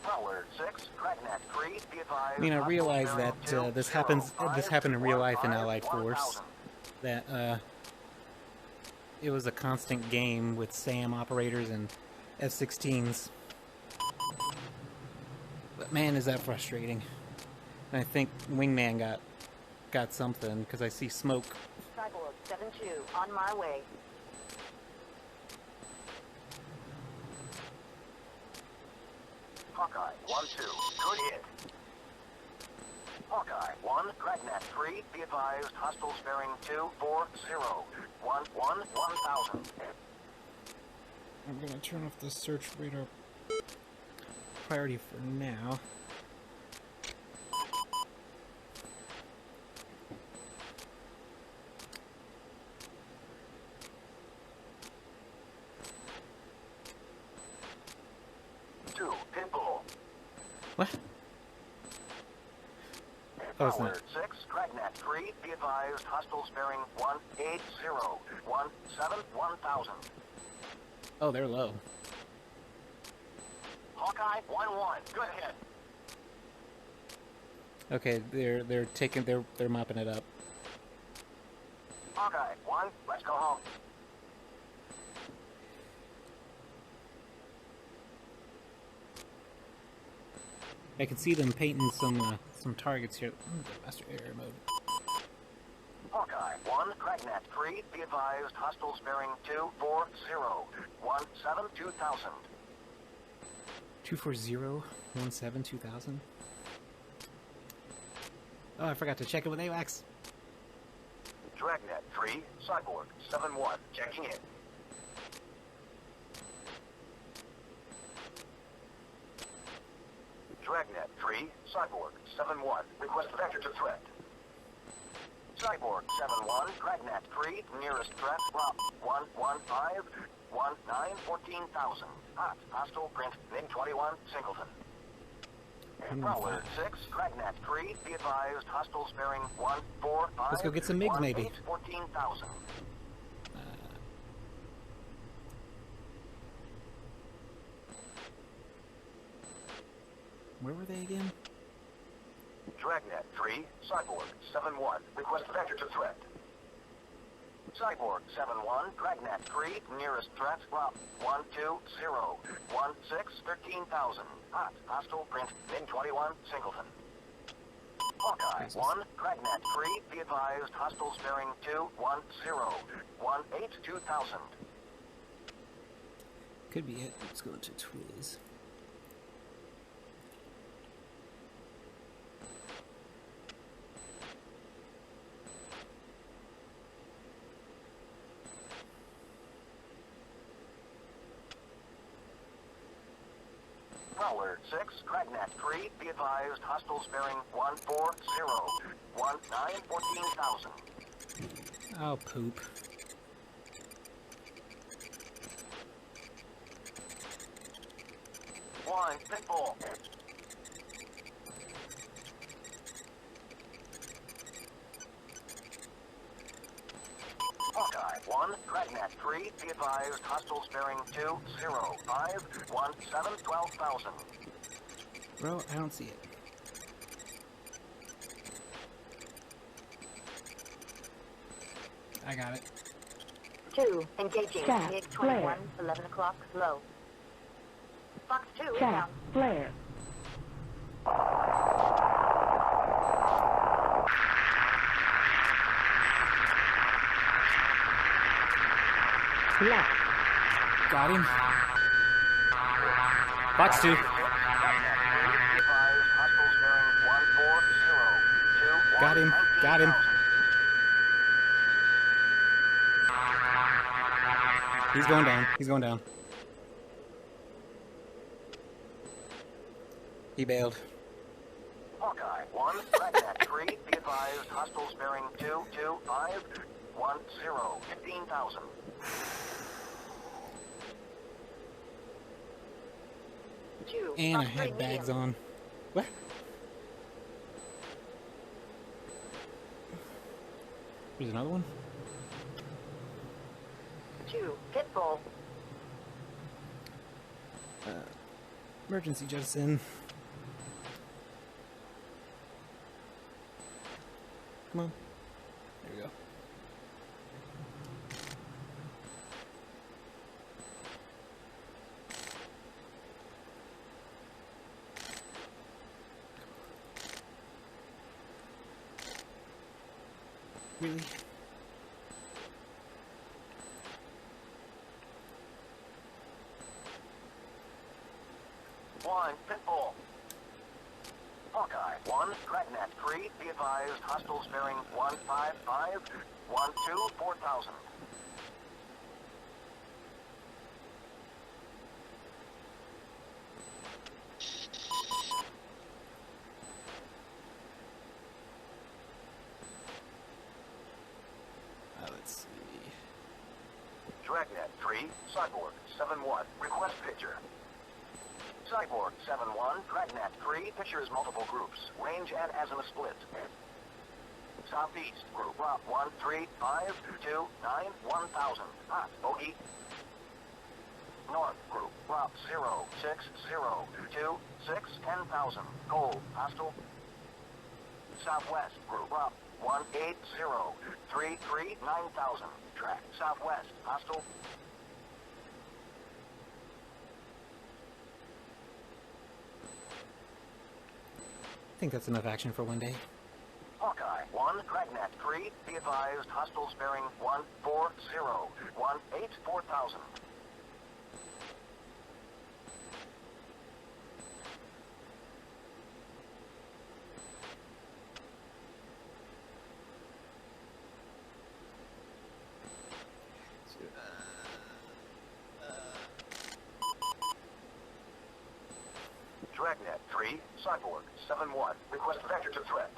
Prowler 6, Dragnet 3, be advised, I mean, I hostiles realize bearing that 2, this 0, happens. 5, This happened in real 1, life in 5, Allied Force. 1000. That it was a constant game with SAM operators and F-16s. But man, is that frustrating. And I think Wingman got something because I see smoke. Cyborg 7-2, on my way. Hawkeye 1, 2, good hit. Hawkeye 1, Dragnet 3, be advised, hostiles bearing 2, 4, 0, 1, 1, 1000. I'm gonna turn off the search radar priority for now. Pitbull. What? Oh, it's Power not. 6, Dragnet 3, be advised, hostiles bearing 180, 17, 1000. Oh, they're low. Hawkeye 1-1, good hit. Okay, they're mopping it up. Hawkeye 1, let's go home. I can see them painting some targets here. Master area mode. Hawkeye 1, Dragnet 3, be advised, hostiles bearing 240, 17, 2000. 240-17-2000. Oh, I forgot to check it with AWACS. Dragnet 3, Cyborg 7-1, checking in. Dragnet 3, Cyborg 7-1, request vector to threat. Cyborg 7-1, Dragnet 3, nearest threat, Rob 115, 19, 14,000. Hot, hostile print, MiG-21, Singleton. Prowler 6, Dragnet 3, be advised, hostiles bearing 145. Let's go get some MiGs, maybe. 14,000. Where were they again? Dragnet 3, Cyborg 7-1, request vector to threat. Cyborg 7-1, Dragnet 3, nearest threat, Rob 120, 16, 13,000. Hot, hostile print, MiG-21, Singleton. Hawkeye 1, Dragnet 3, be advised, hostiles bearing 210, 2,000. Could be it. Let's go into Twiz. Prowler 6, Dragnet 3, be advised, hostiles bearing 140, 19, 14,000. Oh, poop. One, Pitbull. Hawkeye 1, Dragnet 3, be advised, hostiles bearing 205, 17, 12,000. Bro, I don't see it. I got it. 2, engaging. Chat, MiG-21, flare. 11 o'clock, low. Fox 2, Chat, inbound. flare. Left. Got him. Fox 2. Got him. Got him. He's going down. He's going down. He bailed. Hawkeye 1, Dragnet 3, be advised, hostiles bearing 22510, 15,000. And I had bags on. What? There's another one? 2, Pitbull. Emergency jettison. Come on. There we go. Really? One, Pitbull. Hawkeye 1, Dragnet 3, be advised, hostiles bearing 155, 12, 4,000. Let's see. Dragnet 3, Cyborg 7-1, request picture. Cyborg 7-1, Dragnet 3, pictures multiple groups, range and azimuth split. Southeast, group up 13529 1000, hot, bogey. North, group up 06026 10,000, cold, hostile. Southwest, group up 18033 9000, track, southwest, hostile. I think that's enough action for one day. Hawkeye 1, Dragnet 3, be advised, hostiles bearing 140 4000. Dragnet 3, Cyborg 7-1, request vector to threat.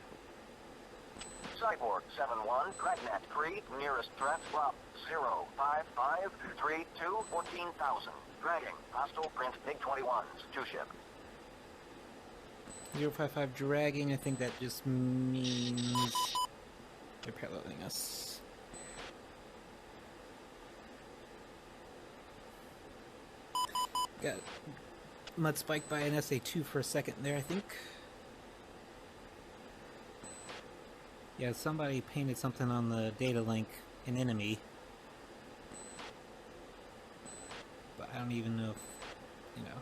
Cyborg 7-1, Dragnet 3, nearest threat, drop 05532 14,000. Dragging, hostile print MiG-21s, 2-ship. 055 dragging, I think that just means they're paralleling us. Got mud spiked by an SA2 for a second there, I think. Yeah, somebody painted something on the data link, an enemy. But I don't even know if, you know.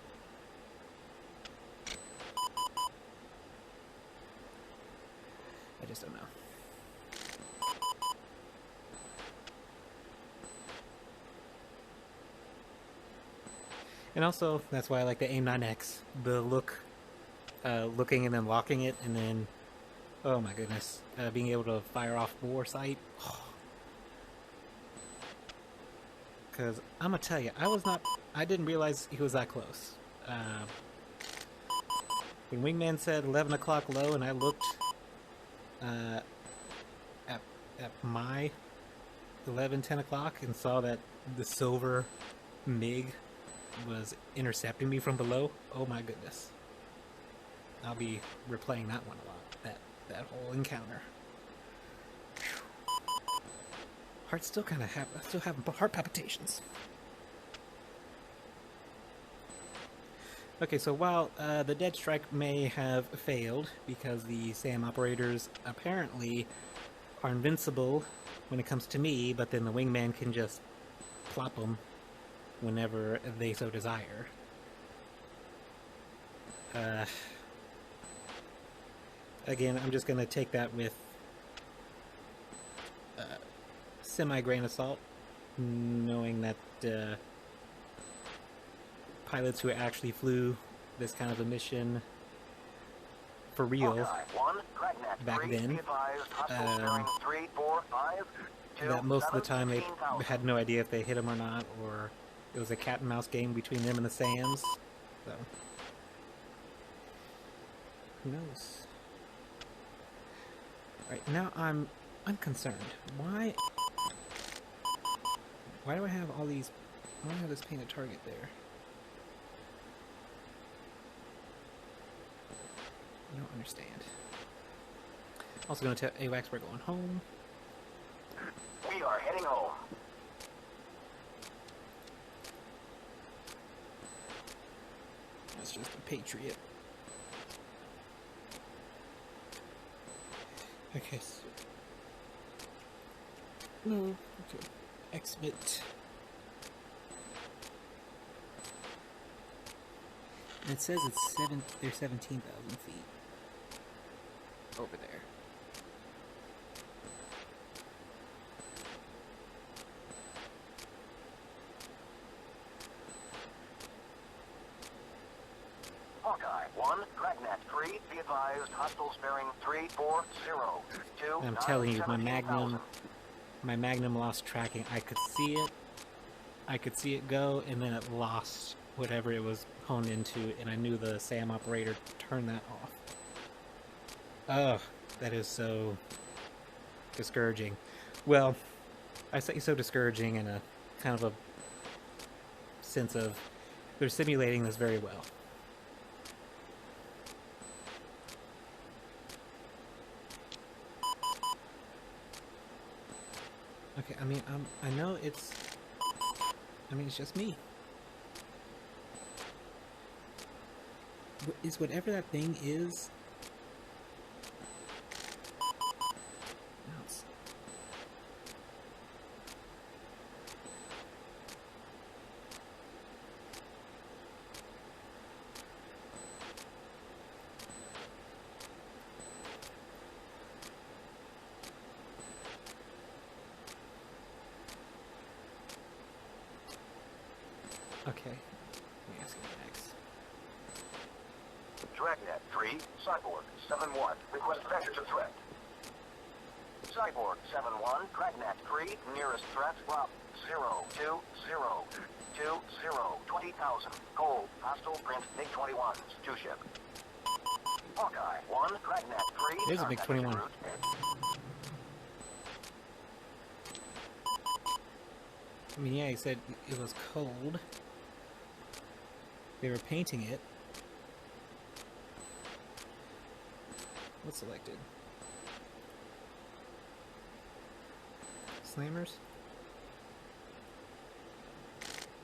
I just don't know. And also, that's why I like the AIM-9X. The looking and then locking it, and then, oh my goodness, being able to fire off bore sight. Because I'm gonna tell you, I didn't realize he was that close. When Wingman said 11 o'clock low, and I looked at my 10 o'clock and saw that the silver MiG was intercepting me from below. Oh my goodness. I'll be replaying that one a lot. That whole encounter. Heart still kind of still having heart palpitations. Okay, so while the dead strike may have failed because the SAM operators apparently are invincible when it comes to me, but then the wingman can just plop them whenever they so desire. Again, I'm just going to take that with semi-grain of salt, knowing that pilots who actually flew this kind of a mission for real back then that most of the time they had no idea if they hit him or not, or it was a cat and mouse game between them and the Sams. So who knows? Alright, now I'm concerned. Why do I have all these... Why do I have this painted target there? I don't understand. Also going to tell AWACS we're going home. We are heading home. That's just a Patriot. Okay, so... No, okay. Exit. And it says it's they're 17,000 feet. Over there. Hawkeye 1, Dragnet 3, be advised, hostiles bearing 340. I'm telling you, my Magnum lost tracking. I could see it go, and then it lost whatever it was honed into, and I knew the SAM operator turned that off. Ugh, that is so discouraging. Well, I say so discouraging in a kind of a sense of they're simulating this very well. Okay, I mean, I know it's... I mean, it's just me. Is whatever that thing is... Ouch. Okay, let me ask you next. Dragnet 3, Cyborg 7-1, request vector to threat. Cyborg 7-1, Dragnet 3, nearest threat, drop 020, 20,000, cold, hostile print, MiG-21s, 2-ship. Hawkeye 1, Dragnet 3, There's a MiG-21. I mean, yeah, he said it was cold. They were painting it. What's selected? Slammers?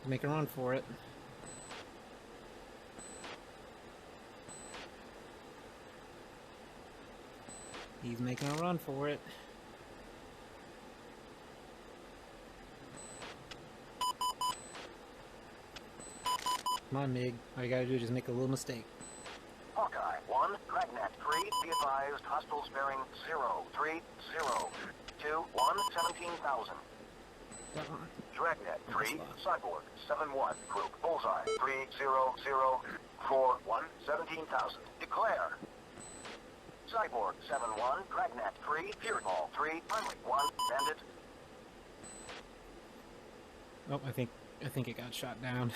Make a run for it. He's making a run for it. Come on, MiG. All you gotta do is just make a little mistake. Hawkeye 1, Dragnet 3, be advised, hostiles bearing 030, 17,000. Dragnet 3, Cyborg 7-1, group bullseye 30041, 17,000. Declare. Cyborg 7-1, Dragnet 3, Fury Ball 3, friendly 1, bandit. Oh, I think it got shot down.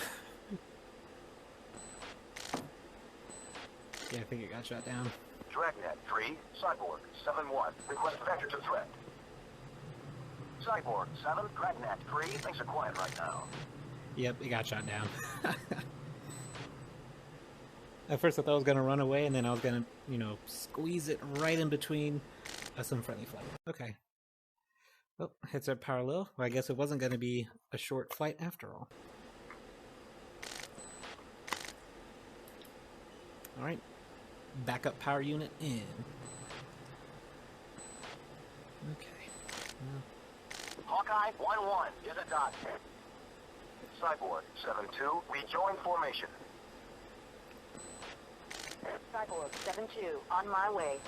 Yeah, I think it got shot down. Dragnet 3, Cyborg 7-1, request vector to threat. Cyborg 7, Dragnet 3, things are quiet right now. Yep, it got shot down. At first I thought I was going to run away, and then I was going to, you know, squeeze it right in between some friendly flight. Okay. Well, hits are parallel. Well, I guess it wasn't going to be a short flight after all. Alright. Backup power unit in. Okay. Well. Hawkeye 1-1 is a dot. Cyborg 7-2, rejoin formation. Cyborg 7-2, on my way.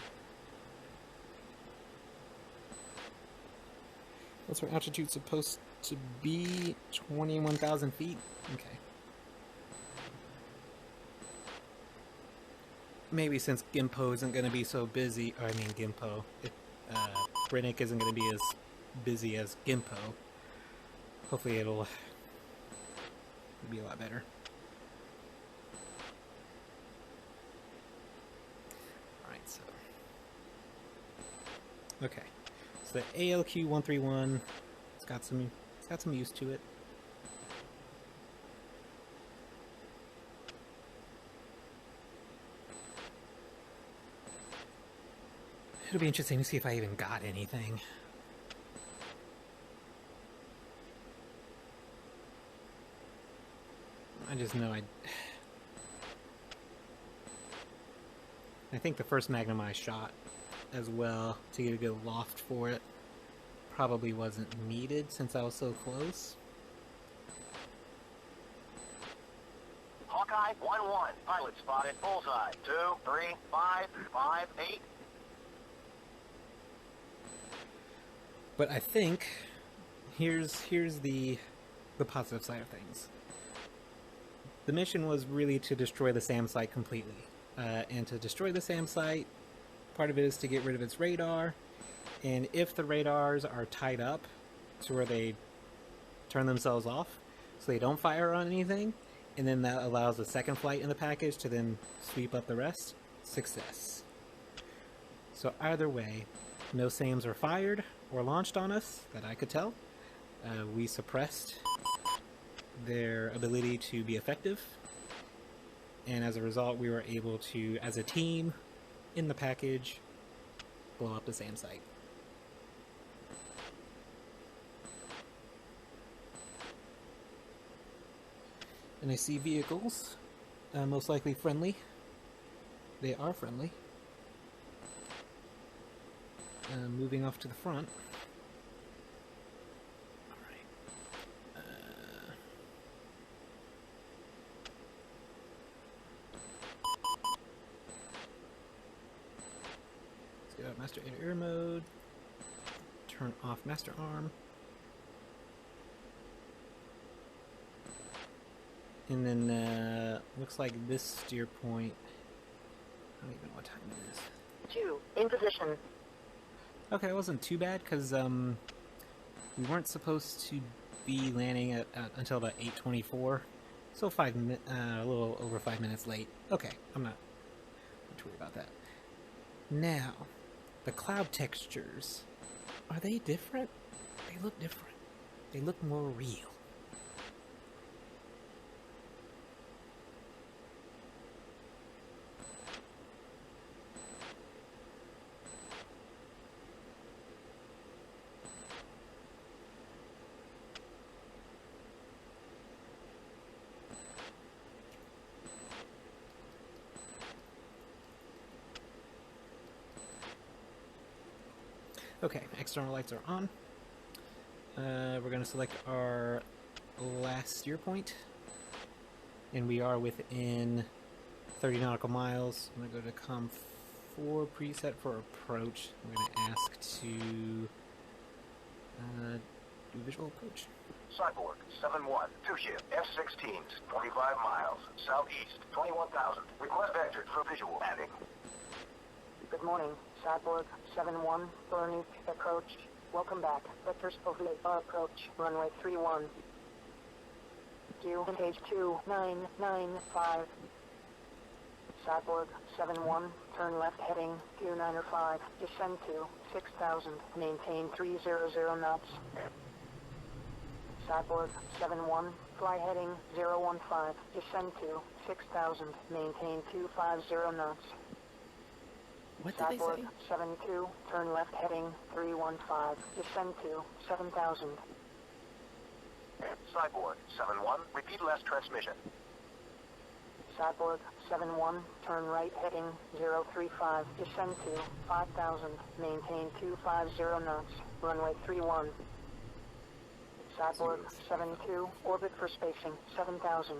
What's our altitude supposed to be? 21,000 feet? Okay. Maybe since Gimpo isn't going to be so busy, or I mean Gimpo, Brennick isn't going to be as busy as Gimpo. Hopefully it'll be a lot better. Alright, so... Okay. So the ALQ-131, it's got some use to it. It'll be interesting to see if I even got anything. I just know I think the first Magnum I shot as well to get a good loft for it probably wasn't needed since I was so close. Hawkeye 1-1. Pilot spotted. Bullseye. 2, 3, 5, 5, 8. But I think here's the positive side of things. The mission was really to destroy the SAM site completely. And to destroy the SAM site, part of it is to get rid of its radar. And if the radars are tied up to where they turn themselves off, so they don't fire on anything, and then that allows the second flight in the package to then sweep up the rest, success. So either way, no SAMs are fired or launched on us, that I could tell. We suppressed their ability to be effective, and as a result we were able to, as a team, in the package, blow up the SAM site. And I see vehicles, most likely friendly. They are friendly. Moving off to the front. Alright. Let's get out Master Air mode. Turn off Master Arm. And then, looks like this steer point... I don't even know what time it is. 2, in position. Okay, it wasn't too bad, because, we weren't supposed to be landing at until about 8:24. So a little over 5 minutes late. Okay, I'm not too worried about that. Now, the cloud textures. Are they different? They look different. They look more real. Okay, external lights are on. We're going to select our last steer point. And we are within 30 nautical miles. I'm going to go to COM4 preset for approach. I'm going to ask to do visual approach. Cyborg 7-1. 2-ship F-16s. 25 miles. Southeast. 21,000. Request vector for visual landing. Good morning, Cyborg 7-1, Bernie, approach. Welcome back. Vector OVA approach, runway 31. Due page 2995. Cyborg 7-1, turn left heading 295, descend to 6,000, maintain 300 knots. Cyborg 7-1, fly heading 015, descend to 6,000, maintain 250 knots. What did they Cyborg say? 7-2, turn left heading 315, descend to 7,000. Cyborg 7-1, repeat last transmission. Cyborg 7-1, turn right heading 035, descend to 5,000, maintain 250 knots, runway 31. Cyborg 7-2, orbit for spacing 7,000.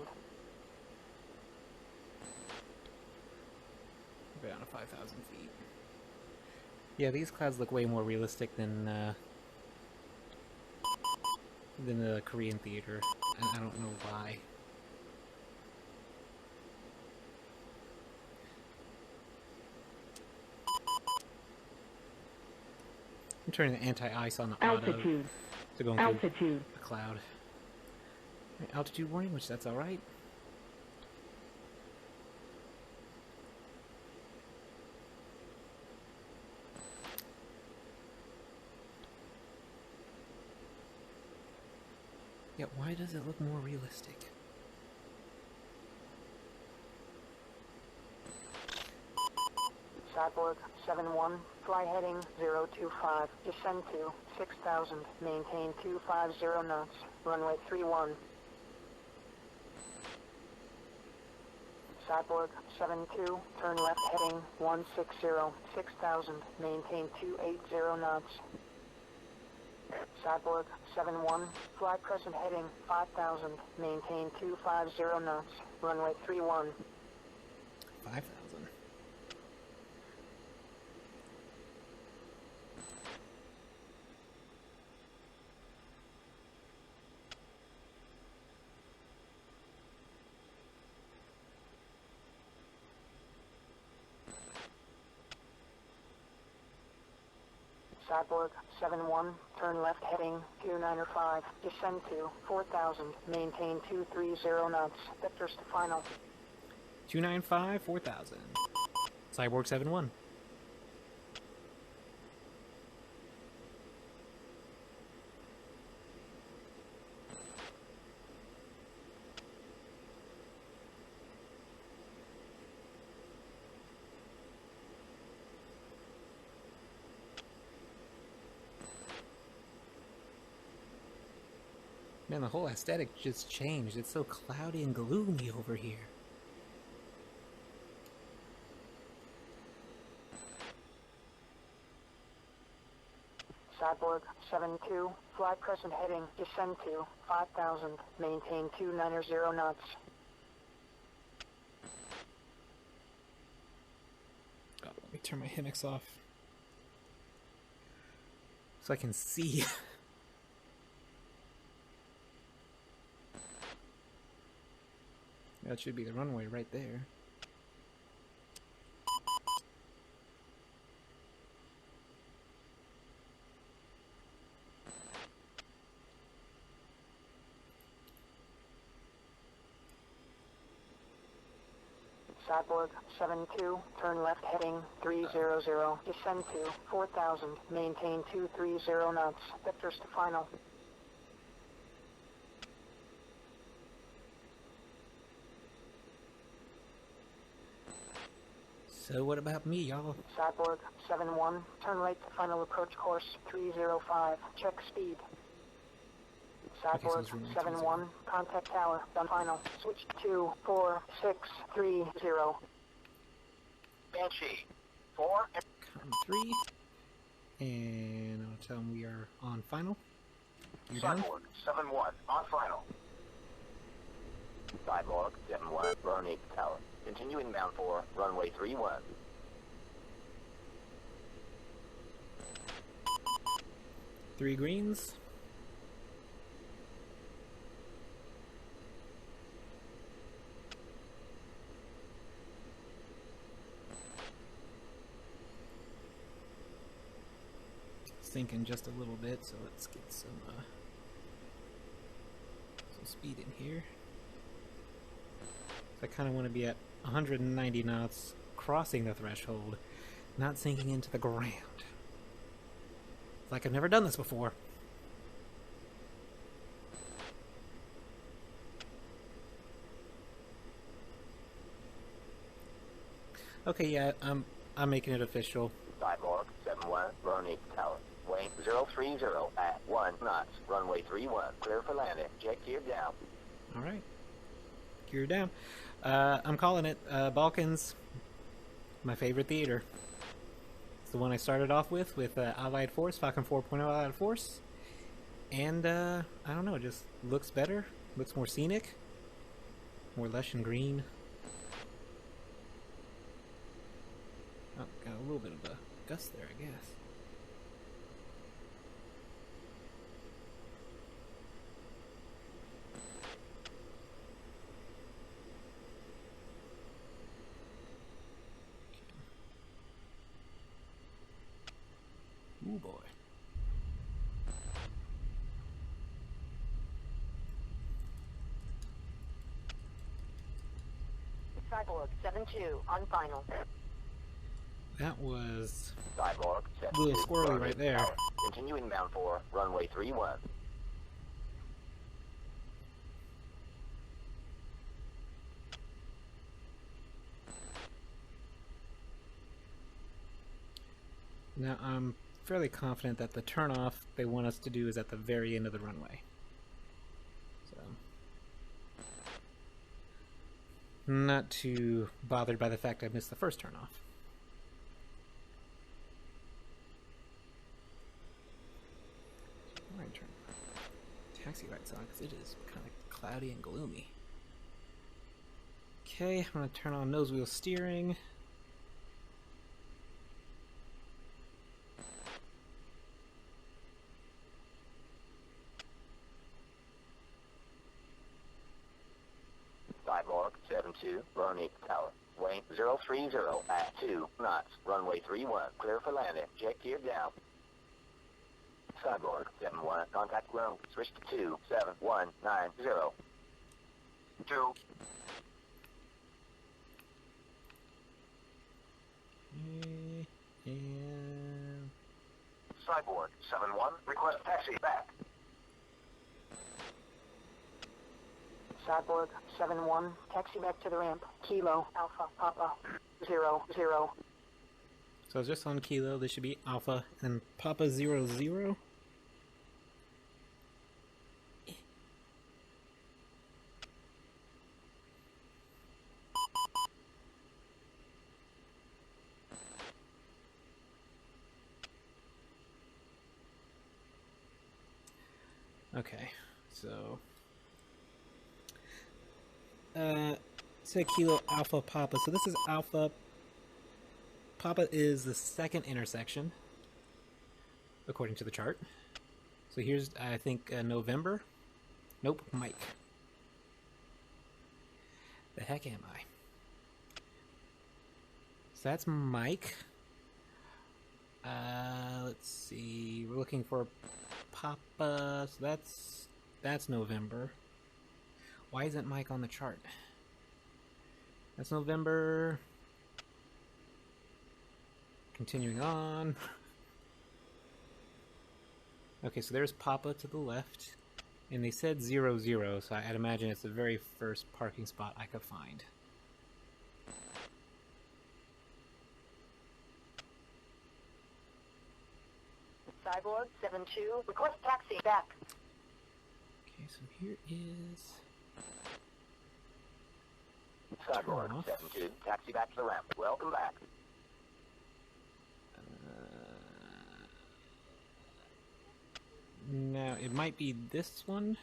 Around 5,000 feet. Yeah, these clouds look way more realistic than the Korean theater, and I don't know why. I'm turning the anti-ice on the auto. Altitude. So going Altitude. through a cloud. Altitude warning, which that's alright. Yeah, why does it look more realistic? Cyborg 7-1, fly heading 025, descend to 6,000, maintain 250 knots, runway 31. Cyborg 7-2, turn left heading 160, 6,000, maintain 280 knots. Cyborg 7-1, fly present heading 5,000, maintain 250 knots, runway 31. 5,000. Cyborg 7-1, turn left heading 295, descend to 4,000, maintain 230 knots, vectors to final. 295, 4,000. Cyborg 7-1. Man, the whole aesthetic just changed. It's so cloudy and gloomy over here. Cyborg 7-2, fly present heading, descend to 5,000, maintain 290 knots. Oh, let me turn my hammocks off. So I can see. That should be the runway right there. Cyborg 7-2, turn left heading 300, descend to 4,000, maintain 230 knots, vectors to final. So what about me, y'all? Cyborg 7-1, turn right to final approach course 305, check speed. Cyborg 7-1, contact tower, done final, switch to 4630. Banshee. 4. Come 3. And I'll tell them we are on final. You're down? Cyborg 7-1, on final. Cyborg 7-1, burn 8 tower. Continue inbound for runway 31. Three greens. Sinking just a little bit, so let's get some speed in here. So I kind of want to be at 190 knots, crossing the threshold, not sinking into the ground. It's like I've never done this before. Okay, yeah, I'm making it official. Cyborg 7-1, burn 8 tower. Weight 030 at 1 knots. Runway 31. Clear for landing. Jet gear down. Alright. Gear down. I'm calling it Balkans, my favorite theater. It's the one I started off with Allied Force, Falcon 4.0 Allied Force. And, I don't know, it just looks better, looks more scenic, more lush and green. Oh, got a little bit of a gust there, I guess. Ooh boy. Cyborg 7-2 on final. That was Cyborg a little squirrely right there. Continuing bound for runway 31. Now, I'm fairly confident that the turnoff they want us to do is at the very end of the runway. So, not too bothered by the fact I missed the first turnoff. I'm going to turn taxi lights on because it is kind of cloudy and gloomy. Okay, I'm going to turn on nose wheel steering. Cyborg 7-2, runway tower. Weight 030 at 2 knots. Runway 31, clear for landing. Check gear down. Cyborg 7-1, contact ground. Switch to 27190. 2. And Cyborg 7-1, request taxi back. Cyborg 7-1, taxi back to the ramp. Kilo, Alpha, Papa, 0, 0. so just on Kilo, this should be Alpha and Papa 00. Okay, so say Kilo Alpha Papa. So this is Alpha. Papa is the second intersection, according to the chart. So here's, I think, November. Nope, Mike. The heck am I? So that's Mike. Let's see. We're looking for Papa. So that's November. Why isn't Mike on the chart? That's November. Continuing on. Okay, so there's Papa to the left. And they said 00, so I'd imagine it's the very first parking spot I could find. Cyborg 7-2, request taxi back. Okay, so here is... Cyborg Turn off. 7-2, taxi back to the ramp. Welcome back. Now, it might be this one.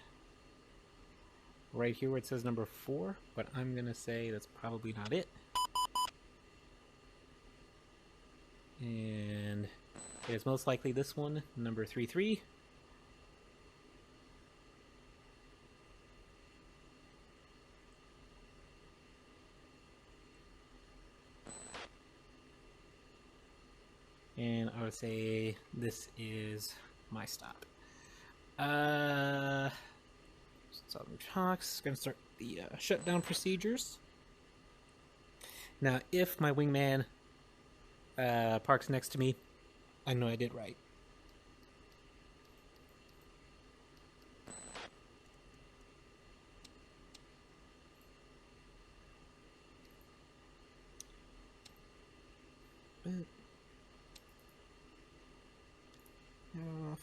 Right here where it says number 4, but I'm gonna say that's probably not it. And it's most likely this one, number 33. And I would say this is my stop. Southern Talks, gonna start the shutdown procedures. Now, if my wingman parks next to me, I know I did right. Off.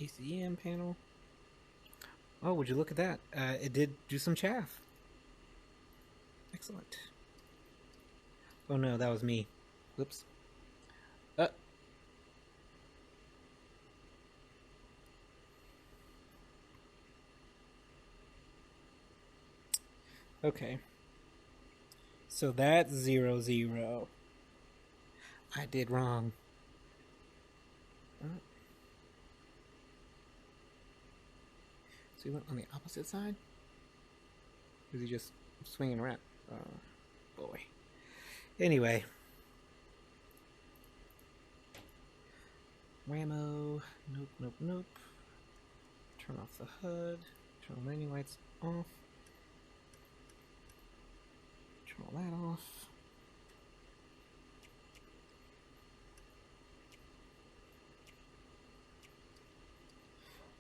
ACM panel. Oh, would you look at that? It did do some chaff. Excellent. Oh no, that was me. Whoops. Okay. So that's 00. I did wrong. So he went on the opposite side? Or is he just swinging around? Oh, boy. Anyway. Whammo. Nope, nope, nope. Turn off the HUD. Turn landing lights off. all that off.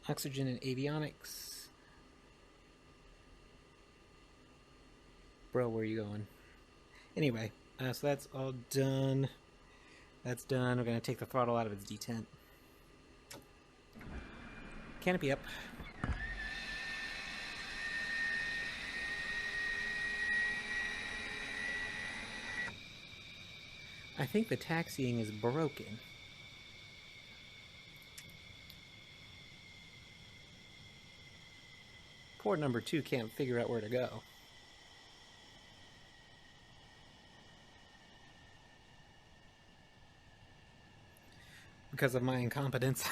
Oxygen and avionics. Bro, where are you going? Anyway, so that's all done. That's done. We're going to take the throttle out of its detent. Canopy up. I think the taxiing is broken. Port number 2 can't figure out where to go. Because of my incompetence.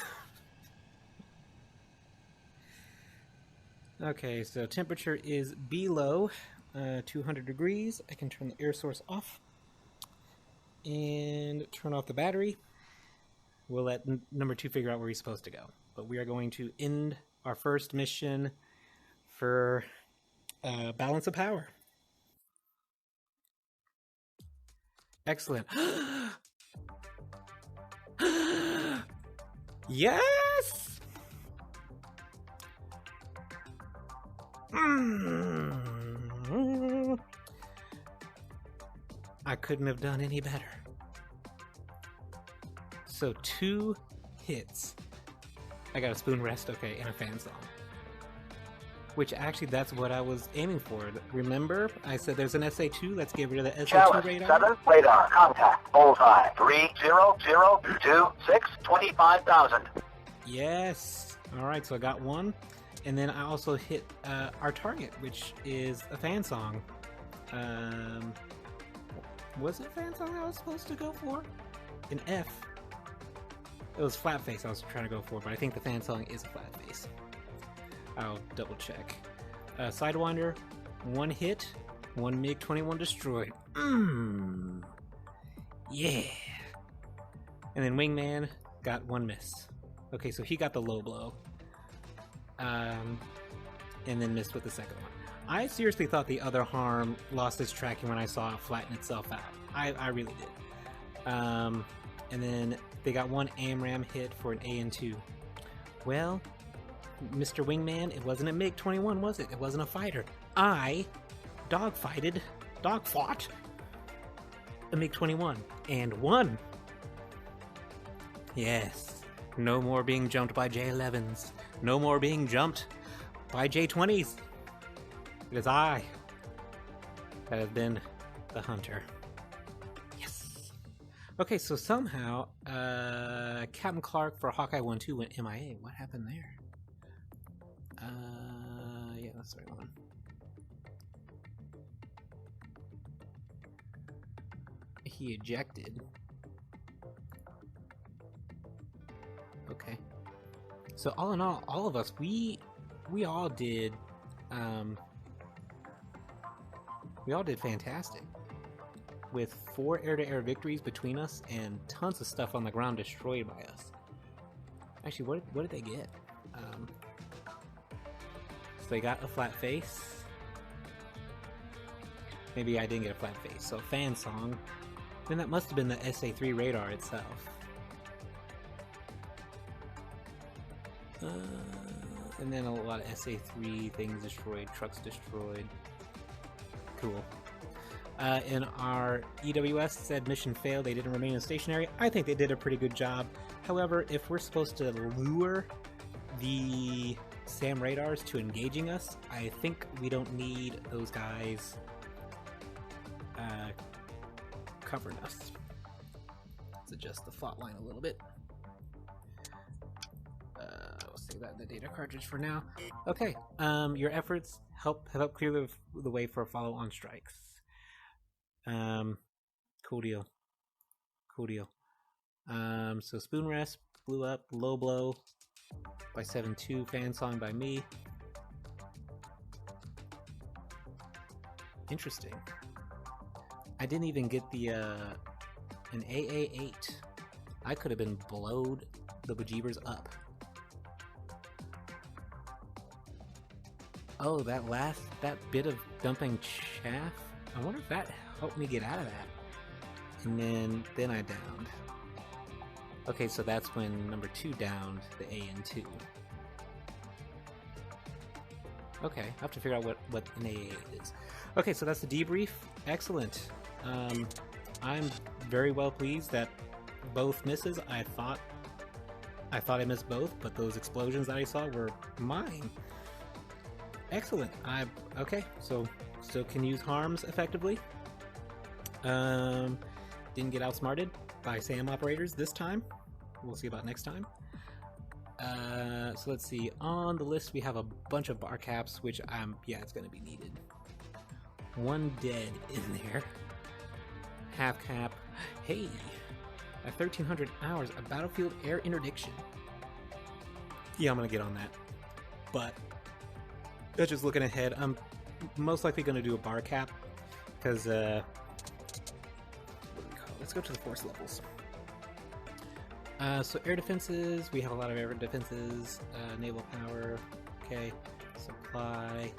Okay, so temperature is below 200 degrees. I can turn the air source off and turn off the battery. We'll let number 2 figure out where he's supposed to go. But we are going to end our first mission for balance of power. Excellent. Yes! I couldn't have done any better. So 2 hits. I got a spoon rest, okay, and a fan song. Which actually, that's what I was aiming for. Remember, I said there's an SA2. Let's get rid of the SA2 Chalice, radar. 7, radar, contact, bullseye, 30026, 25,000. Yes. All right, so I got 1. And then I also hit our target, which is a fan song. Was it fan song I was supposed to go for? An F. It was flat face I was trying to go for, but I think the fan song is a flat face. I'll double check. Sidewinder, 1 hit, 1 MiG-21 destroyed. Yeah. And then Wingman got 1 miss. Okay, so he got the low blow. And then missed with the second one. I seriously thought the other harm lost its tracking when I saw it flatten itself out. I really did. And then they got 1 AMRAM hit for an AN2. Well, Mr. Wingman, it wasn't a MiG-21, was it? It wasn't a fighter. I dogfought a MiG-21 and won. Yes. No more being jumped by J-11s. No more being jumped by J-20s. It is I that have been the hunter. Yes. Okay, so somehow Captain Clark for Hawkeye 1-2 went MIA. What happened there? Yeah, that's the right one. He ejected. Okay. So all in all of us, we all did fantastic. With 4 air-to-air victories between us and tons of stuff on the ground destroyed by us. Actually, what did they get? So they got a flat face. Maybe I didn't get a flat face. So fan song. Then that must have been the SA3 radar itself. And then a lot of SA3 things destroyed, trucks destroyed. Cool. In our EWS said mission failed, they didn't remain stationary. I think they did a pretty good job. However, if we're supposed to lure the SAM radars to engaging us, I think we don't need those guys covering us. Let's adjust the fault line a little bit. We'll save that in the data cartridge for now. Okay, your efforts have helped clear the way for follow-on strikes. Cool deal. Cool deal. So spoon rest blew up, low blow by 7-2, fan song by me. Interesting. I didn't even get the an AA8. I could have been blowed the bejeebers up. Oh, that bit of dumping chaff I wonder if that helped me get out of that. And then I downed. Okay, so that's when number 2 downed the AN2. Okay, I have to figure out what an AA is. Okay, so that's the debrief. Excellent. I'm very well pleased that both misses. I thought I missed both, but those explosions that I saw were mine. Excellent. Okay, so still can use harms effectively. Didn't get outsmarted by SAM operators this time. We'll see about next time. So let's see. On the list we have a bunch of bar caps, which yeah, it's going to be needed. 1 dead in there. Half cap. Hey, at 1300 hours, a battlefield air interdiction. Yeah, I'm going to get on that. But that's just looking ahead. I'm most likely going to do a bar cap because what do we call it? Let's go to the force levels. So air defenses, we have a lot of air defenses. Naval power, okay. Supply.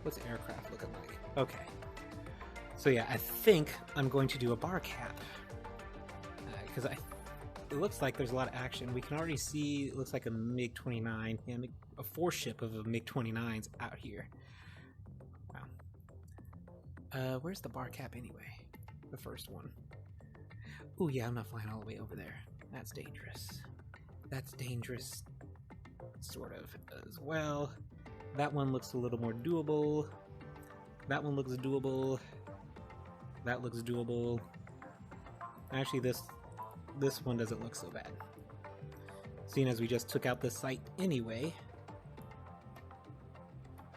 What's aircraft looking like? Okay. So yeah, I think I'm going to do a bar cap because it looks like there's a lot of action. We can already see it looks like a MiG-29, yeah, a force ship of a MiG-29s out here. Wow. Where's the bar cap anyway? The first one. Oh yeah, I'm not flying all the way over there. That's dangerous. That's dangerous, sort of, as well. That one looks a little more doable. That one looks doable. That looks doable. Actually, this one doesn't look so bad. Seeing as we just took out this site anyway.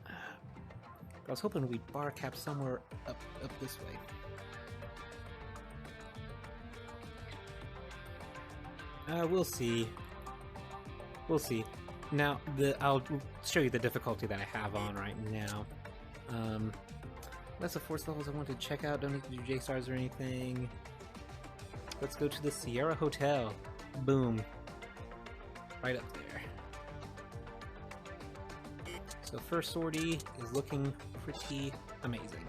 I was hoping we'd bar cap somewhere up this way. We'll see. We'll see. Now, I'll show you the difficulty that I have on right now. That's the force levels I want to check out. Don't need to do J-stars or anything. Let's go to the Sierra Hotel. Boom. Right up there. So first sortie is looking pretty amazing.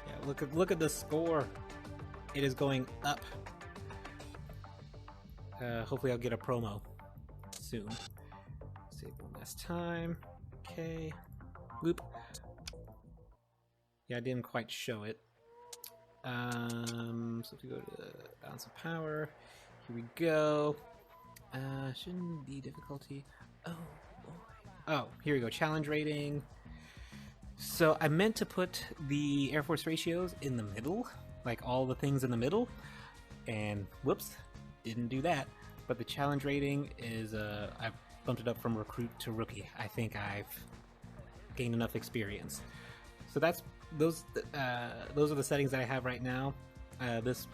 Yeah, look at the score. It is going up. Hopefully I'll get a promo soon. Save one last time. Okay. Whoop. Yeah, I didn't quite show it. So if we go to balance of power, here we go. Shouldn't be difficulty. Oh boy. Oh, here we go. Challenge rating. So I meant to put the Air Force ratios in the middle, like all the things in the middle, and whoops, didn't do that. But the challenge rating is I've bumped it up from recruit to rookie. I think I've gained enough experience. So those are the settings that I have right now. This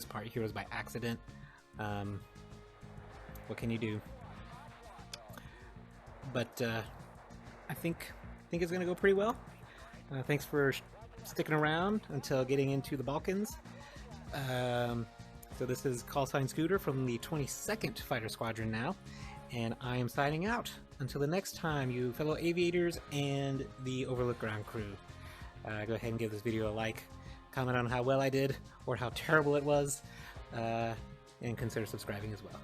part here was by accident. What can you do? But I think it's gonna go pretty well. Thanks for sticking around until getting into the Balkans. So this is Callsign Scooter from the 22nd Fighter Squadron now, and I am signing out. Until the next time, you fellow aviators and the Overlook Ground crew. Go ahead and give this video a like, comment on how well I did or how terrible it was, and consider subscribing as well.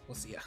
We'll see ya.